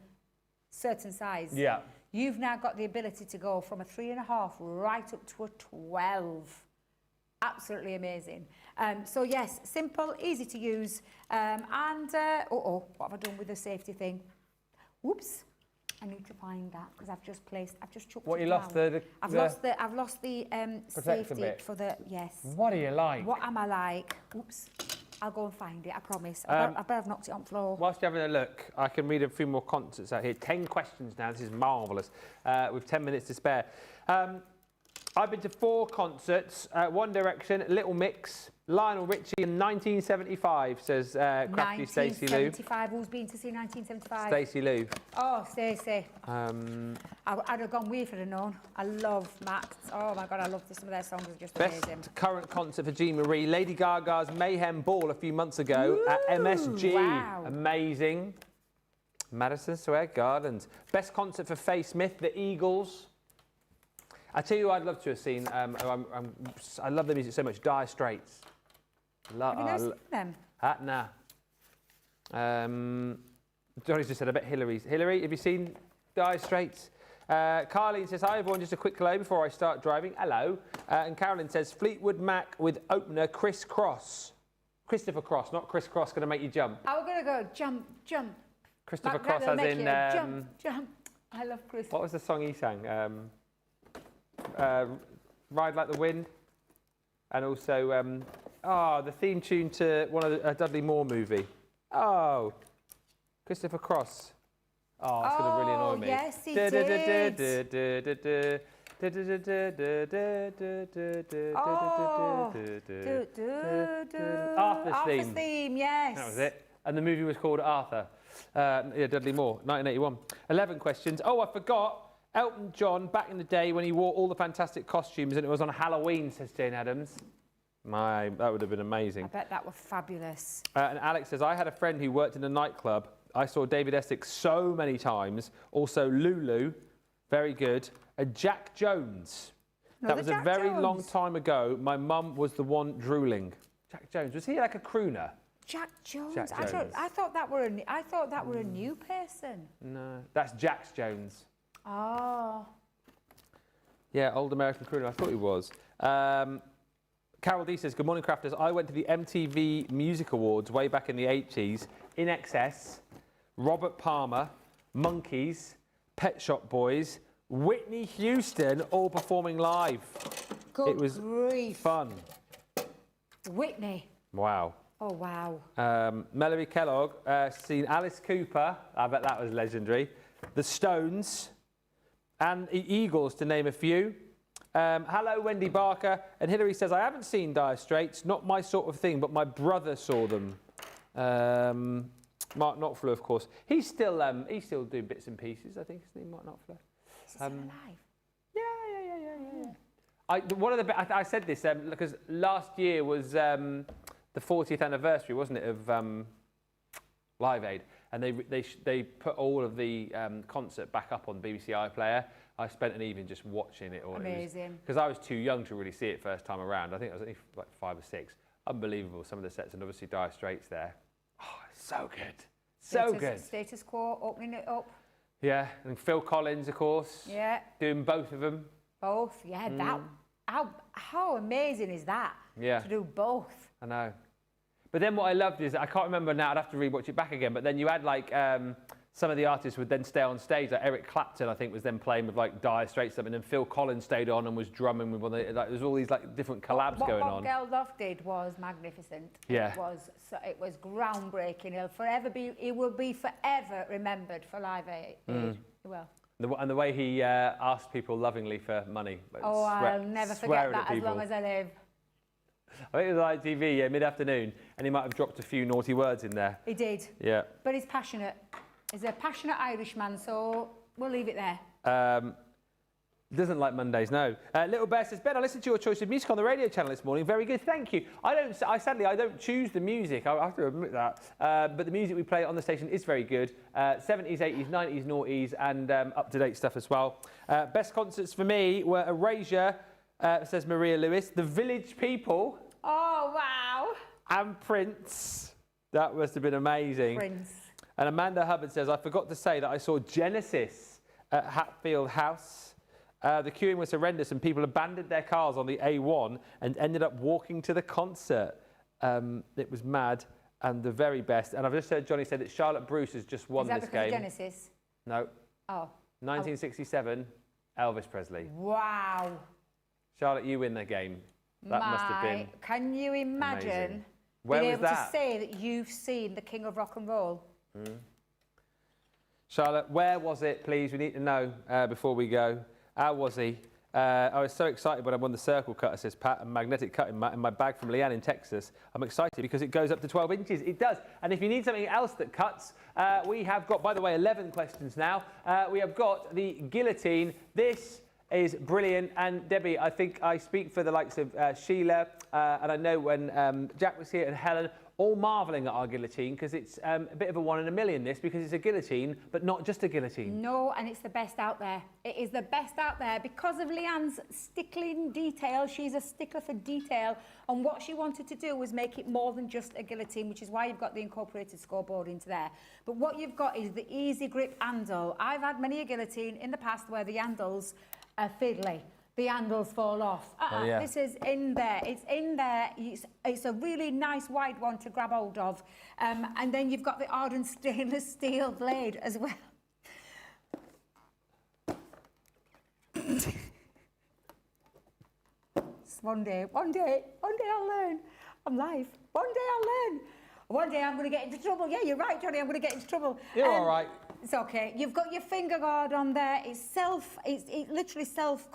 size. Yeah. You've now got the ability to go from a 3.5 right up to a 12. Absolutely amazing. So yes, simple, easy to use. And what have I done with the safety thing? Whoops. I need to find that because I've just chucked what, it you down. lost I've lost the safety bit. for the, yes. What are you like? What am I like? Oops. I'll go and find it, I promise. I bet I've knocked it on the floor. Whilst you're having a look, I can read a few more concerts out here. 10 questions now, this is marvellous, with 10 minutes to spare. I've been to 4 concerts, One Direction, Little Mix, Lionel Richie in 1975, says crafty Stacey Lou. 1975, who's been to see 1975? Stacey Lou. Oh, Stacey. I'd have gone weird if I'd have known. I love Max. Oh my God, I love some of their songs, are just amazing. Best current concert for Jean Marie, Lady Gaga's Mayhem Ball a few months ago at MSG. Wow. Amazing. Madison Square Gardens. Best concert for Faye Smith, The Eagles. I tell you who I'd love to have seen. I love the music so much. Dire Straits. Have you never seen them? Nah. Johnny's just said, I bet Hillary's. Hillary, have you seen Dire Straits? Carleen says, hi everyone, just a quick hello before I start driving. Hello. And Carolyn says, Fleetwood Mac with opener Chris Cross. Christopher Cross, not Chris Cross, going to make you jump. Oh, we're going to go jump. Christopher Cross as in... jump. I love Chris. What was the song he sang? Ride Like the Wind. And also, the theme tune to one of a Dudley Moore movie. Oh, Christopher Cross. Oh, it's going to really annoy me. Yes, he did. Arthur's theme, yes. That was it. And the movie was called Arthur. Dudley Moore, 1981. 11 questions. Oh, I forgot. Elton John, back in the day when he wore all the fantastic costumes and it was on Halloween, says Jane Adams. That would have been amazing. I bet that was fabulous. And Alex says, I had a friend who worked in a nightclub. I saw David Essex so many times. Also Lulu, very good. Jack Jones. That was a very long time ago. My mum was the one drooling. Jack Jones, was he like a crooner? Jack Jones. Jack Jones. I thought that were a new person. No, that's Jax Jones. Oh. Yeah, old American crooner. I thought he was. Carol D says, good morning, crafters. I went to the MTV Music Awards way back in the 80s. In Excess, Robert Palmer, Monkees, Pet Shop Boys, Whitney Houston, all performing live. Good It was fun. Whitney. Wow. Oh, wow. Melody Kellogg, seen Alice Cooper. I bet that was legendary. The Stones and the Eagles, to name a few. Hello, Wendy Barker. And Hillary says, I haven't seen Dire Straits. Not my sort of thing, but my brother saw them. Mark Knopfler, of course. He's still doing bits and pieces, I think, isn't he, Mark Knopfler? Is he still alive? Yeah. One of the I said this because last year was the 40th anniversary, wasn't it, of Live Aid, and they put all of the concert back up on BBC iPlayer. I spent an evening just watching it all. Amazing. Because I was too young to really see it first time around. I think I was only like 5 or 6. Unbelievable, some of the sets, and obviously Dire Straits there. Oh, so good. So good. Status Quo, opening it up. Yeah, and Phil Collins, of course. Yeah. Doing both of them. Both, yeah. That how amazing is that? Yeah. To do both. I know. But then what I loved is, I can't remember now, I'd have to rewatch it back again, but then you had like, some of the artists would then stay on stage, like Eric Clapton, I think, was then playing with like Dire Straits, and then Phil Collins stayed on and was drumming with one of the, like, there's all these like different collabs going on. What Geldof did was magnificent. Yeah. It was groundbreaking. It will be forever remembered for Live Aid. Well. And the way he asked people lovingly for money. I'll never forget that as long as I live. I think it was on ITV, mid-afternoon, and he might have dropped a few naughty words in there. He did. Yeah. But he's passionate. He's a passionate Irishman, so we'll leave it there. Doesn't like Mondays, no. Little Bear says, Ben, I listened to your choice of music on the radio channel this morning. Very good, thank you. Sadly, I don't choose the music. I have to admit that. But the music we play on the station is very good. 70s, 80s, 90s, noughties, and up-to-date stuff as well. Best concerts for me were Erasure, says Maria Lewis, The Village People. Oh, wow. And Prince. That must have been amazing. Prince. And Amanda Hubbard says, I forgot to say that I saw Genesis at Hatfield House. The queuing was horrendous and people abandoned their cars on the A1 and ended up walking to the concert. It was mad and the very best. And I've just heard Johnny say that Charlotte Bruce has just won this game. Is that because of Genesis? No. Oh. 1967, Elvis Presley. Wow. Charlotte, you win the game. That must have been Can you imagine amazing. Where being was able that? to say that you've seen the King of Rock and Roll? Charlotte, where was it, please? We need to know before we go. How was he? I was so excited when I won the circle cutter, says Pat, and magnetic cutting mat in my bag from Leanne in Texas. I'm excited because it goes up to 12 inches. It does. And if you need something else that cuts, we have got, by the way, 11 questions now. We have got the Guillotine. This is brilliant. And Debbie, I think I speak for the likes of Sheila, and I know when Jack was here and Helen, all marvelling at our guillotine because it's a bit of a 1 in a million, this, because it's a guillotine, but not just a guillotine. No, and it's the best out there. It is the best out there because of Leanne's stickling detail. She's a stickler for detail, and what she wanted to do was make it more than just a guillotine, which is why you've got the incorporated scoreboard into there. But what you've got is the easy grip handle. I've had many a guillotine in the past where the handles are fiddly. The handles fall off. Oh, yeah. This is in there. It's in there. It's a really nice wide one to grab hold of. And then you've got the Arden stainless steel blade as well. One day I'll learn. I'm live. One day I'll learn. One day I'm going to get into trouble. Yeah, you're right, Johnny. I'm going to get into trouble. You're all right. It's okay. You've got your finger guard on there. It literally self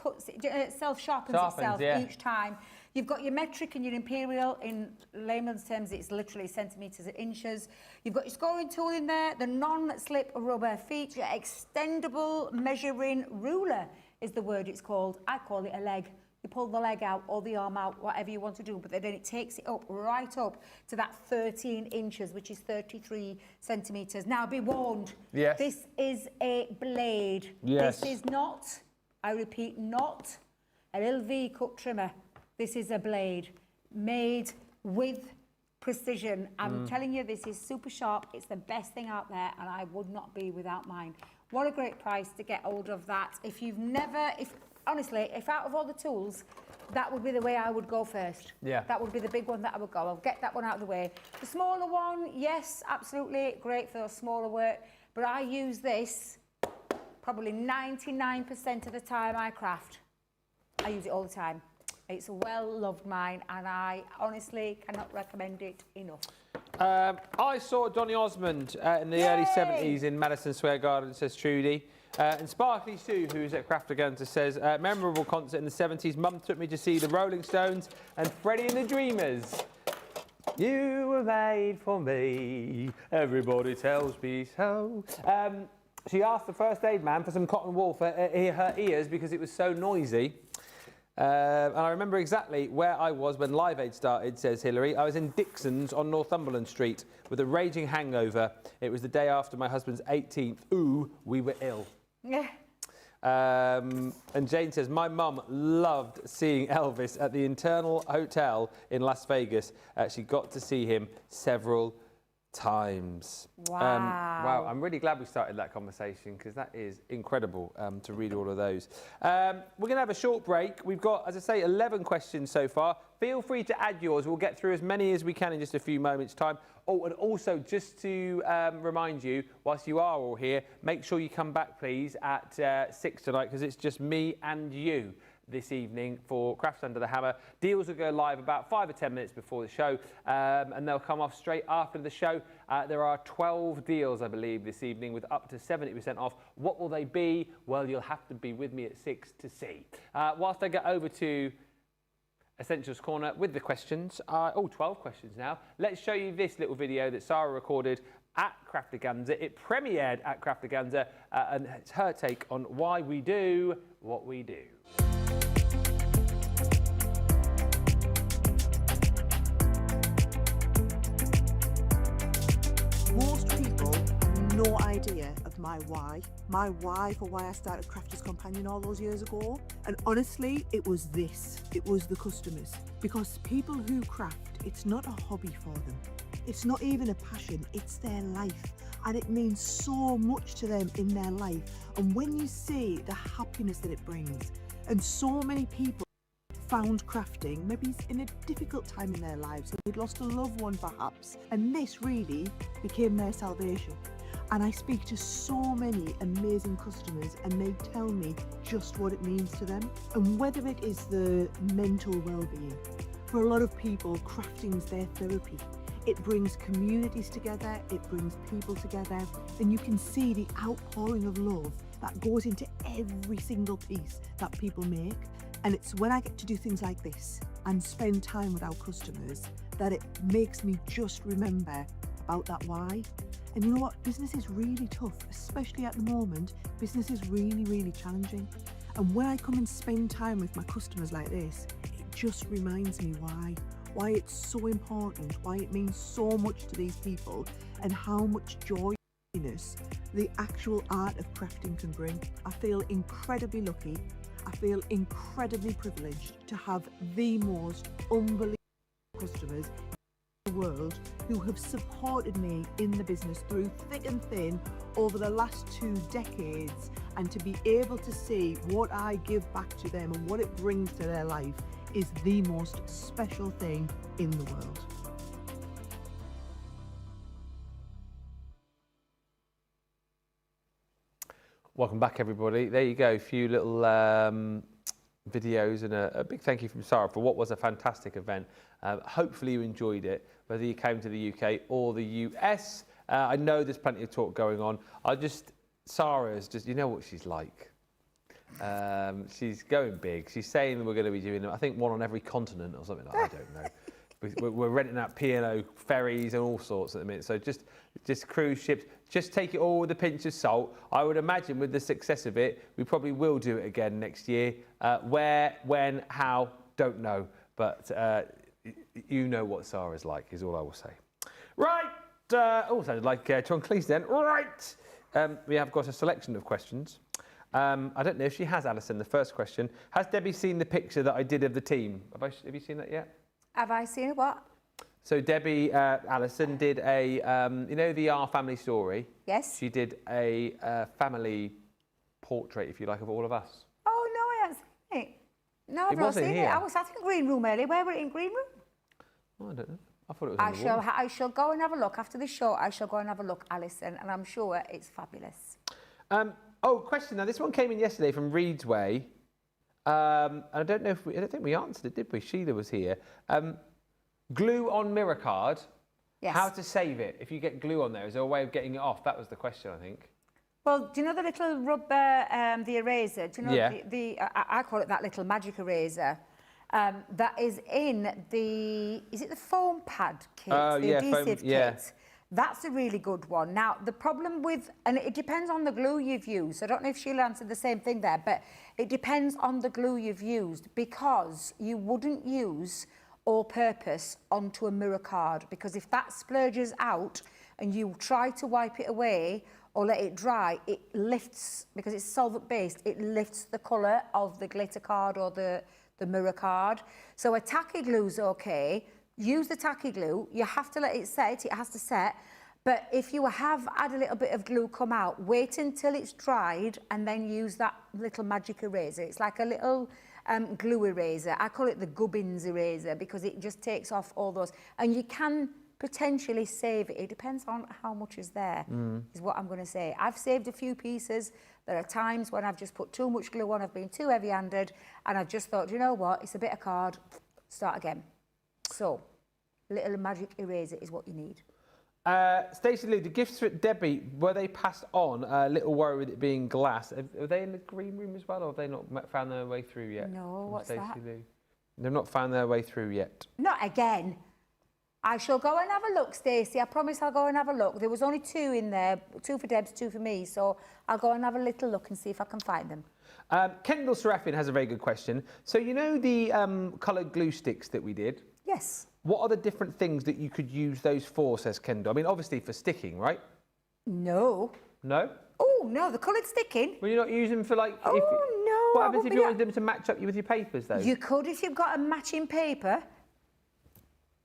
sharpens itself each time. You've got your metric and your imperial. In layman's terms, it's literally centimetres and inches. You've got your scoring tool in there, the non-slip rubber feet, your extendable measuring ruler is the word it's called. I call it a leg. You pull the leg out or the arm out, whatever you want to do, but then it takes it up, right up to that 13 inches, which is 33 centimetres. Now, be warned, yes, this is a blade. Yes. This is not, I repeat, not a little V-cut trimmer. This is a blade made with precision. I'm telling you, this is super sharp. It's the best thing out there, and I would not be without mine. What a great price to get hold of that. Honestly, if out of all the tools, that would be the way I would go first. Yeah. That would be the big one that I would go. I'll get that one out of the way. The smaller one, yes, absolutely great for smaller work, but I use this probably 99% of the time I craft. I use it all the time. It's a well-loved mine, and I honestly cannot recommend it enough. I saw Donny Osmond in the early 70s in Madison Square Garden, says Trudy. And Sparkly Sue, who's at Crafterganza, says, memorable concert in the 70s. Mum took me to see the Rolling Stones and Freddie and the Dreamers. You were made for me, everybody tells me so. She asked the first aid man for some cotton wool for her ears because it was so noisy. And I remember exactly where I was when Live Aid started, says Hilary. I was in Dixon's on Northumberland Street with a raging hangover. It was the day after my husband's 18th. Ooh, we were ill. Yeah. And Jane says, my mum loved seeing Elvis at the Internal Hotel in Las Vegas. She got to see him several times. Wow. Wow, I'm really glad we started that conversation because that is incredible to read all of those. We're going to have a short break. We've got, as I say, 11 questions so far. Feel free to add yours. We'll get through as many as we can in just a few moments' time. Oh, and also just to remind you, whilst you are all here, make sure you come back, please, at 6 tonight because it's just me and you this evening for Crafts Under the Hammer. Deals will go live about 5 or 10 minutes before the show, and they'll come off straight after the show. There are 12 deals, I believe, this evening with up to 70% off. What will they be? Well, you'll have to be with me at 6 to see. Whilst I get over to Essentials Corner with the questions, 12 questions now. Let's show you this little video that Sarah recorded at Crafterganza. It premiered at Crafterganza, and it's her take on why we do what we do. Most people have no idea of my why for why I started Crafters Companion all those years ago. And honestly, it was this. It was the customers. Because people who craft, it's not a hobby for them. It's not even a passion, it's their life. And it means so much to them in their life. And when you see the happiness that it brings, and so many people found crafting, maybe in a difficult time in their lives, so they'd lost a loved one perhaps, and this really became their salvation. And I speak to so many amazing customers and they tell me just what it means to them, and whether it is the mental well-being. For a lot of people, crafting's their therapy. It brings communities together, it brings people together, and you can see the outpouring of love that goes into every single piece that people make. And it's when I get to do things like this and spend time with our customers that it makes me just remember about that why. And you know what? Business is really tough, especially at the moment. Business is really, really challenging. And when I come and spend time with my customers like this, it just reminds me why it's so important, why it means so much to these people, and how much joy the actual art of crafting can bring. I feel incredibly lucky. I feel incredibly privileged to have the most unbelievable customers in the world who have supported me in the business through thick and thin over the last 2 decades, and to be able to see what I give back to them and what it brings to their life is the most special thing in the world. Welcome back, everybody. There you go, a few little videos and a big thank you from Sarah for what was a fantastic event. Hopefully you enjoyed it, whether you came to the UK or the US. I know there's plenty of talk going on. Sarah's just, you know what she's like. She's going big. She's saying we're going to be doing, I think, one on every continent or something. I don't know. We're renting out P&O ferries and all sorts at the minute. So just cruise ships. Just take it all with a pinch of salt. I would imagine with the success of it, we probably will do it again next year. Where, when, how, don't know. But you know what Sarah's like, is all I will say. Right. Sounded like John Cleese then. Right. We have got a selection of questions. I don't know if she has, Alison. The first question. Has Debbie seen the picture that I did of the team? Have you seen that yet? Have I seen it? What? So Debbie, Alison did a, you know, the Our Family Story? Yes. She did a family portrait, if you like, of all of us. Oh, no, I haven't seen it. No, I've not seen it. I was at the green room earlier. Where were it in green room? Oh, I don't know. I thought it was on the wall. I shall go and have a look. After the show, I shall go and have a look, Alison, and I'm sure it's fabulous. Question. Now, this one came in yesterday from Reed's Way. And I don't think we answered it, did we? Sheila was here. Glue on mirror card. Yes. How to save it? If you get glue on there, is there a way of getting it off? That was the question, I think. Well, do you know the little rubber, the eraser? Do you know Yeah. I call it that little magic eraser. That is in is it the foam pad kit? The adhesive kit. Yeah. That's a really good one. Now, the problem with, and it depends on the glue you've used. I don't know if she'll answer the same thing there, but it depends on the glue you've used, because you wouldn't use all-purpose onto a mirror card, because if that splurges out and you try to wipe it away or let it dry, it lifts, because it's solvent-based, it lifts the colour of the glitter card or the mirror card. So a tacky glue's okay. Use the tacky glue. You have to let it set. It has to set. But if you have had a little bit of glue come out, wait until it's dried and then use that little magic eraser. It's like a little glue eraser. I call it the Gubbins eraser, because it just takes off all those. And you can potentially save it. It depends on how much is there, is what I'm going to say. I've saved a few pieces. There are times when I've just put too much glue on. I've been too heavy-handed. And I've just thought, you know what? It's a bit of card. Start again. So, little magic eraser is what you need. Stacey Lou, the gifts for Debbie, were they passed on? A little worry with it being glass. Are they in the green room as well, or have they not found their way through yet? No, what's Stacey that? Lou? They've not found their way through yet. Not again. I shall go and have a look, Stacey. I promise I'll go and have a look. There was only 2 in there, 2 for Debs, 2 for me. So I'll go and have a little look and see if I can find them. Kendall Seraphian has a very good question. So you know the coloured glue sticks that we did? Yes. What are the different things that you could use those for, says Kendall? I mean, obviously for sticking, right? No. No? Oh, no, the coloured sticking? Well, you're not using them for like... Oh, no. What happens if you wanted them to match up with your papers, though? You could if you've got a matching paper.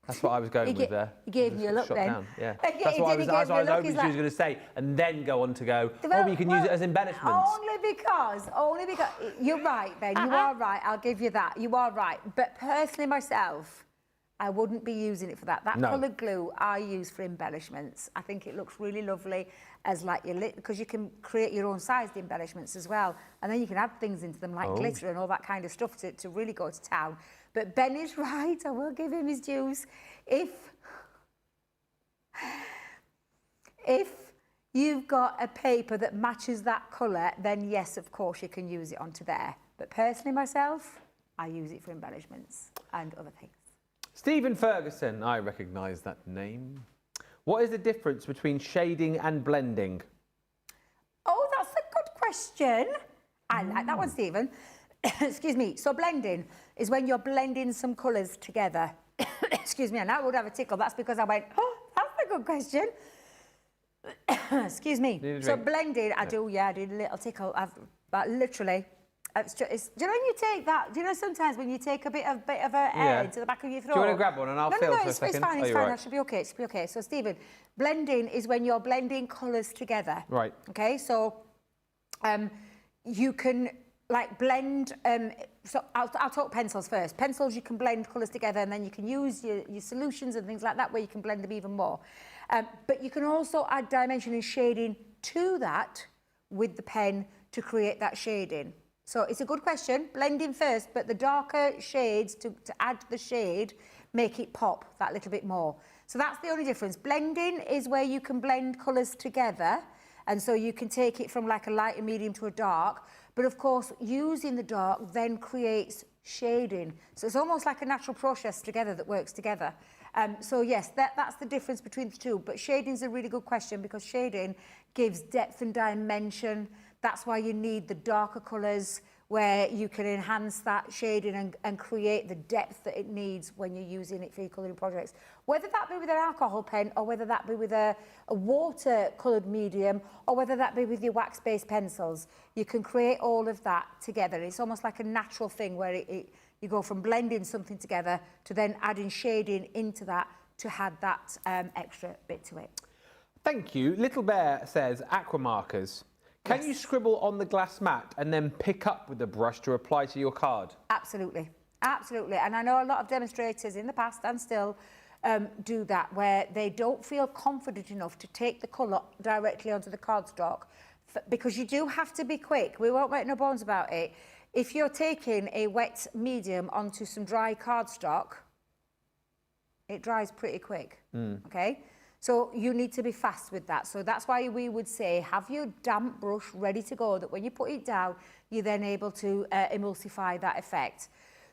That's what I was going with there. He gave me a look then. Down. Yeah. Yeah, That's what I was hoping she was like... going to say, and then go on to go, you can use it as embellishments. Only because, you're right, Ben, you are right, I'll give you that, you are right. But personally myself, I wouldn't be using it for that. That coloured glue I use for embellishments. I think it looks really lovely as like your because you can create your own sized embellishments as well. And then you can add things into them like glitter and all that kind of stuff to really go to town. But Ben is right, I will give him his dues. If you've got a paper that matches that colour, then yes, of course, you can use it onto there. But personally myself, I use it for embellishments and other things. Stephen Ferguson, I recognise that name. What is the difference between shading and blending? Oh, that's a good question. I like that one, Stephen. Excuse me. So blending is when you're blending some colours together. Excuse me, and I would have a tickle. That's because I went, oh, that's a good question. Excuse me. So blending, I do a little tickle. But literally, do you know when you take that? Do you know sometimes when you take a bit of air into the back of your throat? Do you want to grab one and I'll feel for a second? It's fine. It's fine. That should be okay. It should be okay. So Stephen, blending is when you're blending colours together. Right. Okay. So, you can like blend. So I'll talk pencils first. Pencils, you can blend colours together, and then you can use your solutions and things like that, where you can blend them even more. But you can also add dimension and shading to that with the pen to create that shading. So it's a good question, blending first, but the darker shades to add the shade make it pop that little bit more. So that's the only difference. Blending is where you can blend colours together, and so you can take it from like a light, a medium to a dark, but of course using the dark then creates shading. So it's almost like a natural process together that works together. So yes, that's the difference between the two, but shading is a really good question because shading gives depth and dimension. That's why you need the darker colours where you can enhance that shading and create the depth that it needs when you're using it for your colouring projects. Whether that be with an alcohol pen or whether that be with a water-coloured medium or whether that be with your wax-based pencils, you can create all of that together. It's almost like a natural thing where you go from blending something together to then adding shading into that to add that extra bit to it. Thank you. Little Bear says aqua markers. Can you scribble on the glass mat and then pick up with the brush to apply to your card? Absolutely, absolutely. And I know a lot of demonstrators in the past and still do that, where they don't feel confident enough to take the colour directly onto the cardstock, because you do have to be quick. We won't make no bones about it. If you're taking a wet medium onto some dry cardstock, it dries pretty quick, okay? So you need to be fast with that. So that's why we would say have your damp brush ready to go, that when you put it down, you're then able to emulsify that effect.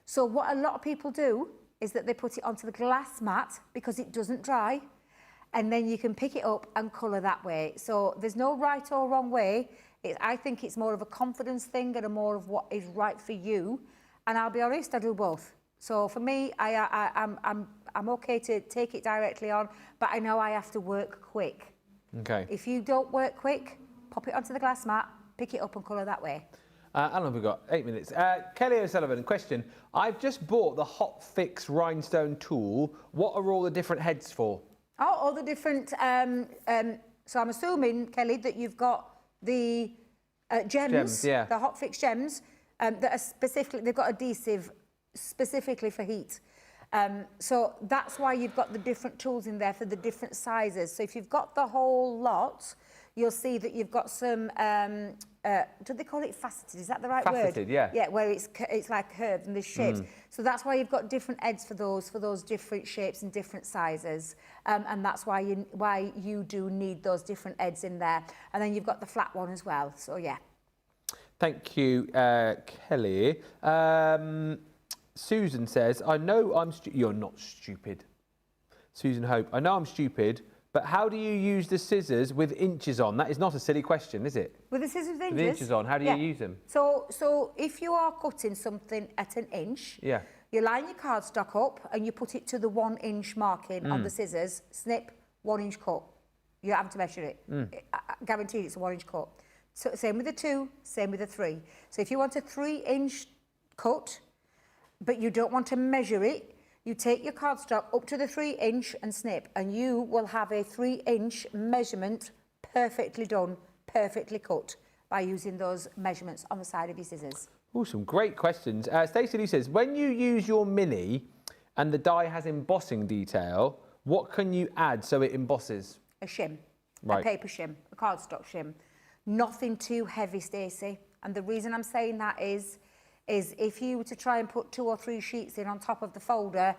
So what a lot of people do is that they put it onto the glass mat because it doesn't dry, and then you can pick it up and colour that way. So there's no right or wrong way. I think it's more of a confidence thing and a more of what is right for you. And I'll be honest, I do both. So for me, I'm okay to take it directly on, but I know I have to work quick. Okay. If you don't work quick, pop it onto the glass mat, pick it up and colour that way. How long have we got? 8 minutes. Kelly O'Sullivan, question. I've just bought the Hot Fix rhinestone tool. What are all the different heads for? Oh, all the different... so I'm assuming, Kelly, that you've got the gems, yeah. the Hot Fix gems, that are specifically... They've got adhesive specifically for heat. So that's why you've got the different tools in there for the different sizes. So if you've got the whole lot, you'll see that you've got some, do they call it faceted? Is that the right word? Faceted, yeah. Yeah, where it's like curved and there's shapes. So that's why you've got different heads for those different shapes and different sizes. And that's why you do need those different heads in there. And then you've got the flat one as well. So yeah. Thank you, Kelly. Susan says, I know I'm you're not stupid. Susan Hope, I know I'm stupid, but how do you use the scissors with inches on? That is not a silly question, is it? With the scissors with inches? With inches on, how do you use them? So if you are cutting something at an inch, you line your cardstock up and you put it to the 1 inch marking on the scissors, snip, 1 inch cut. You don't have to measure it. I guarantee it's a 1 inch cut. So same with the 2, same with the 3. So if you want a 3 inch cut, but you don't want to measure it, you take your cardstock up to the 3 inch and snip, and you will have a 3 inch measurement perfectly done, perfectly cut by using those measurements on the side of your scissors. Oh, some great questions. Stacey Lee says, when you use your mini and the die has embossing detail, what can you add so it embosses? A shim, right. A paper shim, a cardstock shim. Nothing too heavy, Stacey. And the reason I'm saying that is if you were to try and put 2 or 3 sheets in on top of the folder,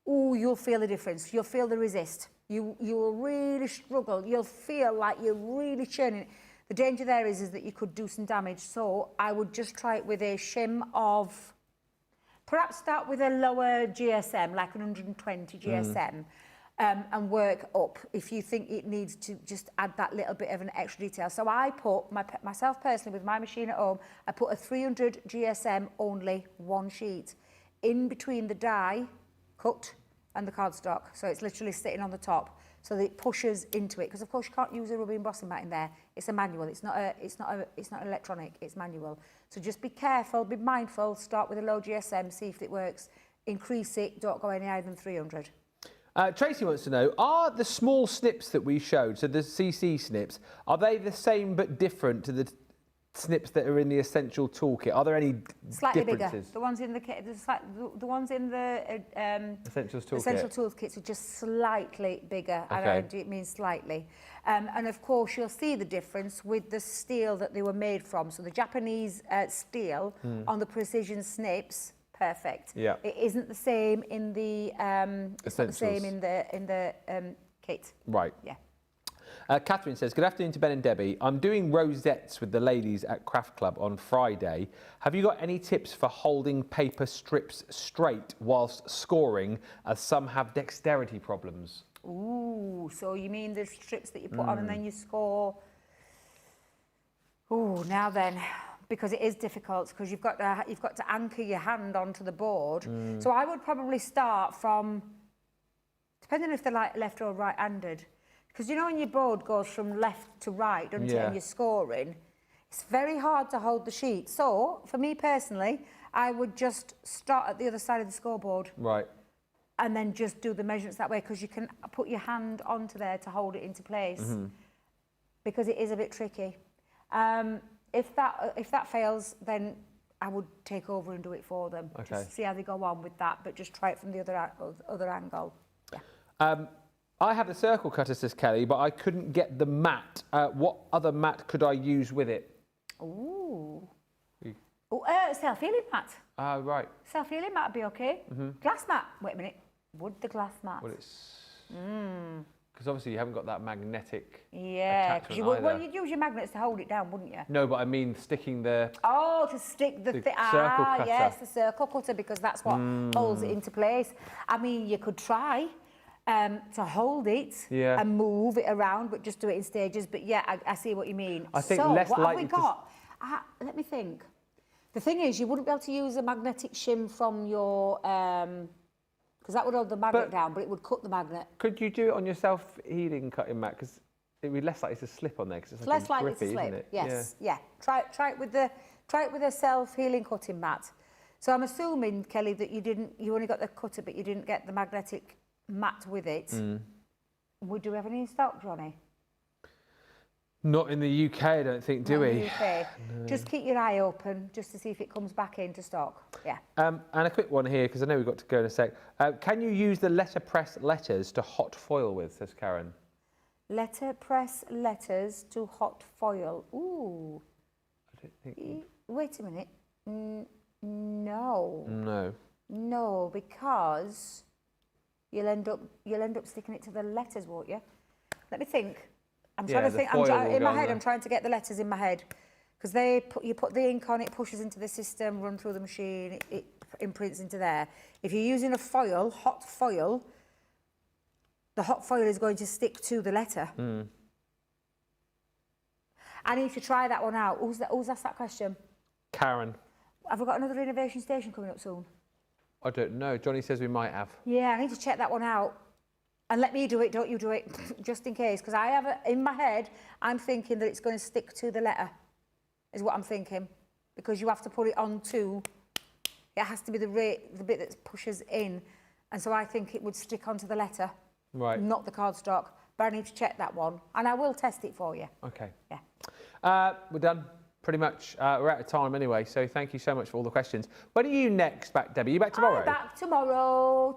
you'll feel the difference. You'll feel the resist. You will really struggle. You'll feel like you're really churning it. The danger there is that you could do some damage. So I would just try it with a shim of, perhaps start with a lower GSM, like an 120 GSM, and work up if you think it needs to just add that little bit of an extra detail. So I put, myself personally, with my machine at home, I put a 300 GSM only 1 sheet in between the die cut and the cardstock. So it's literally sitting on the top so that it pushes into it. Because of course you can't use a rubber embossing mat in there. It's a manual. It's not electronic. It's manual. So just be careful, be mindful. Start with a low GSM, see if it works. Increase it. Don't go any higher than 300. Tracy wants to know, are the small snips that we showed, so the CC snips, are they the same but different to the snips that are in the essential toolkit? Are there any Slightly differences? bigger. The ones in the kit, the ones in the Essentials toolkit. essential toolkits are just slightly bigger. Okay. And it means slightly. And of course, you'll see the difference with the steel that they were made from. So the Japanese steel on the precision snips, perfect. Yeah. It isn't the same in the it's not the same Essentials. in the kit. Right. Yeah. Catherine says, good afternoon to Ben and Debbie. I'm doing rosettes with the ladies at Craft Club on Friday. Have you got any tips for holding paper strips straight whilst scoring, as some have dexterity problems? Ooh, so you mean the strips that you put on and then you score? Ooh, now then, because it is difficult, because you've got to anchor your hand onto the board. So I would probably start from, depending if they're like left or right-handed, because you know when your board goes from left to right, doesn't it, and you're scoring, it's very hard to hold the sheet. So, for me personally, I would just start at the other side of the scoreboard. Right. And then just do the measurements that way, because you can put your hand onto there to hold it into place, because it is a bit tricky. If that fails, then I would take over and do it for them. Okay. Just see how they go on with that, but just try it from the other angle. Yeah. I have the circle cutter, says Kelly, but I couldn't get the mat. What other mat could I use with it? Ooh. Self-healing mat. Ah, right. Self-healing mat would be okay. Glass mat. Wait a minute. Would the glass mat? Well, it's... Because obviously you haven't got that magnetic Yeah, because attachment well, either. you'd use your magnets to hold it down, wouldn't you? No, but I mean sticking the... Oh, to stick the circle cutter. yes, the circle cutter, because that's what holds it into place. I mean, you could try to hold it and move it around, but just do it in stages. But yeah, I see what you mean. I think so, less what likely have we got? Let me think. The thing is, you wouldn't be able to use a magnetic shim from your... because that would hold the magnet down, but it would cut the magnet. Could you do it on your self-healing cutting mat? Because it would be less likely to slip on there, because it's like Less likely grippy, to slip. isn't it? Yes, yeah. Try it with a self-healing cutting mat. So I'm assuming, Kelly, that you only got the cutter, but you didn't get the magnetic mat with it. Do we have any in stock, Johnny? Not in the UK, I don't think, do Not we? in the UK. No. Just keep your eye open, just to see if it comes back into stock. Yeah. And a quick one here, because I know we've got to go in a sec. Can you use the letterpress letters to hot foil with, says Karen? Letterpress letters to hot foil. Ooh. I don't think... Wait a minute. No. No. No, because you'll end up sticking it to the letters, won't you? Let me think. I'm trying to think. In my head, I'm trying to get the letters in my head, because you put the ink on, it pushes into the system, run through the machine, it imprints into there. If you're using a foil, hot foil, the hot foil is going to stick to the letter. I need to try that one out. Who's asked that question? Karen. Have we got another innovation station coming up soon? I don't know. Johnny says we might have. Yeah, I need to check that one out. And let me do it, don't you do it, just in case. Because I have in my head, I'm thinking that it's going to stick to the letter, is what I'm thinking. Because you have to put it onto, it has to be the bit that pushes in. And so I think it would stick onto the letter, not the cardstock. But I need to check that one. And I will test it for you. Okay. Yeah. We're done. Pretty much. We're out of time anyway, so thank you so much for all the questions. When are you next back, Debbie? Are you back tomorrow? I'm back tomorrow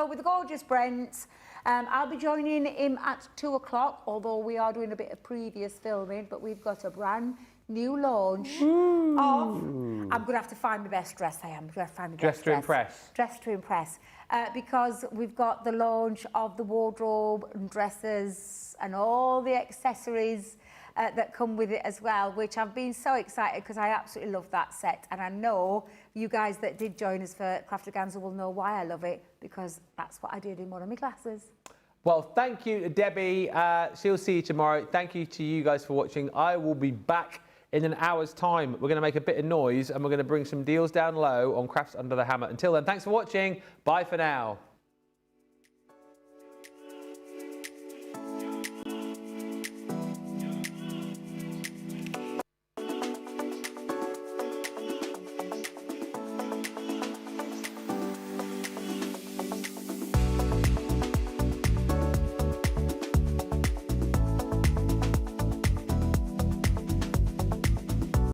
with the gorgeous Brent. I'll be joining him at 2 o'clock, although we are doing a bit of previous filming, but we've got a brand new launch of... I'm going to have to find my best dress, I am. I'm going to have to find my best dress. Dress to impress. Because we've got the launch of the wardrobe and dresses and all the accessories that come with it as well, which I've been so excited because I absolutely love that set. And I know you guys that did join us for Crafterganza will know why I love it, because that's what I did in one of my classes. Well, thank you, Debbie. She'll see you tomorrow. Thank you to you guys for watching. I will be back in an hour's time. We're going to make a bit of noise and we're going to bring some deals down low on Crafts Under the Hammer. Until then, thanks for watching. Bye for now.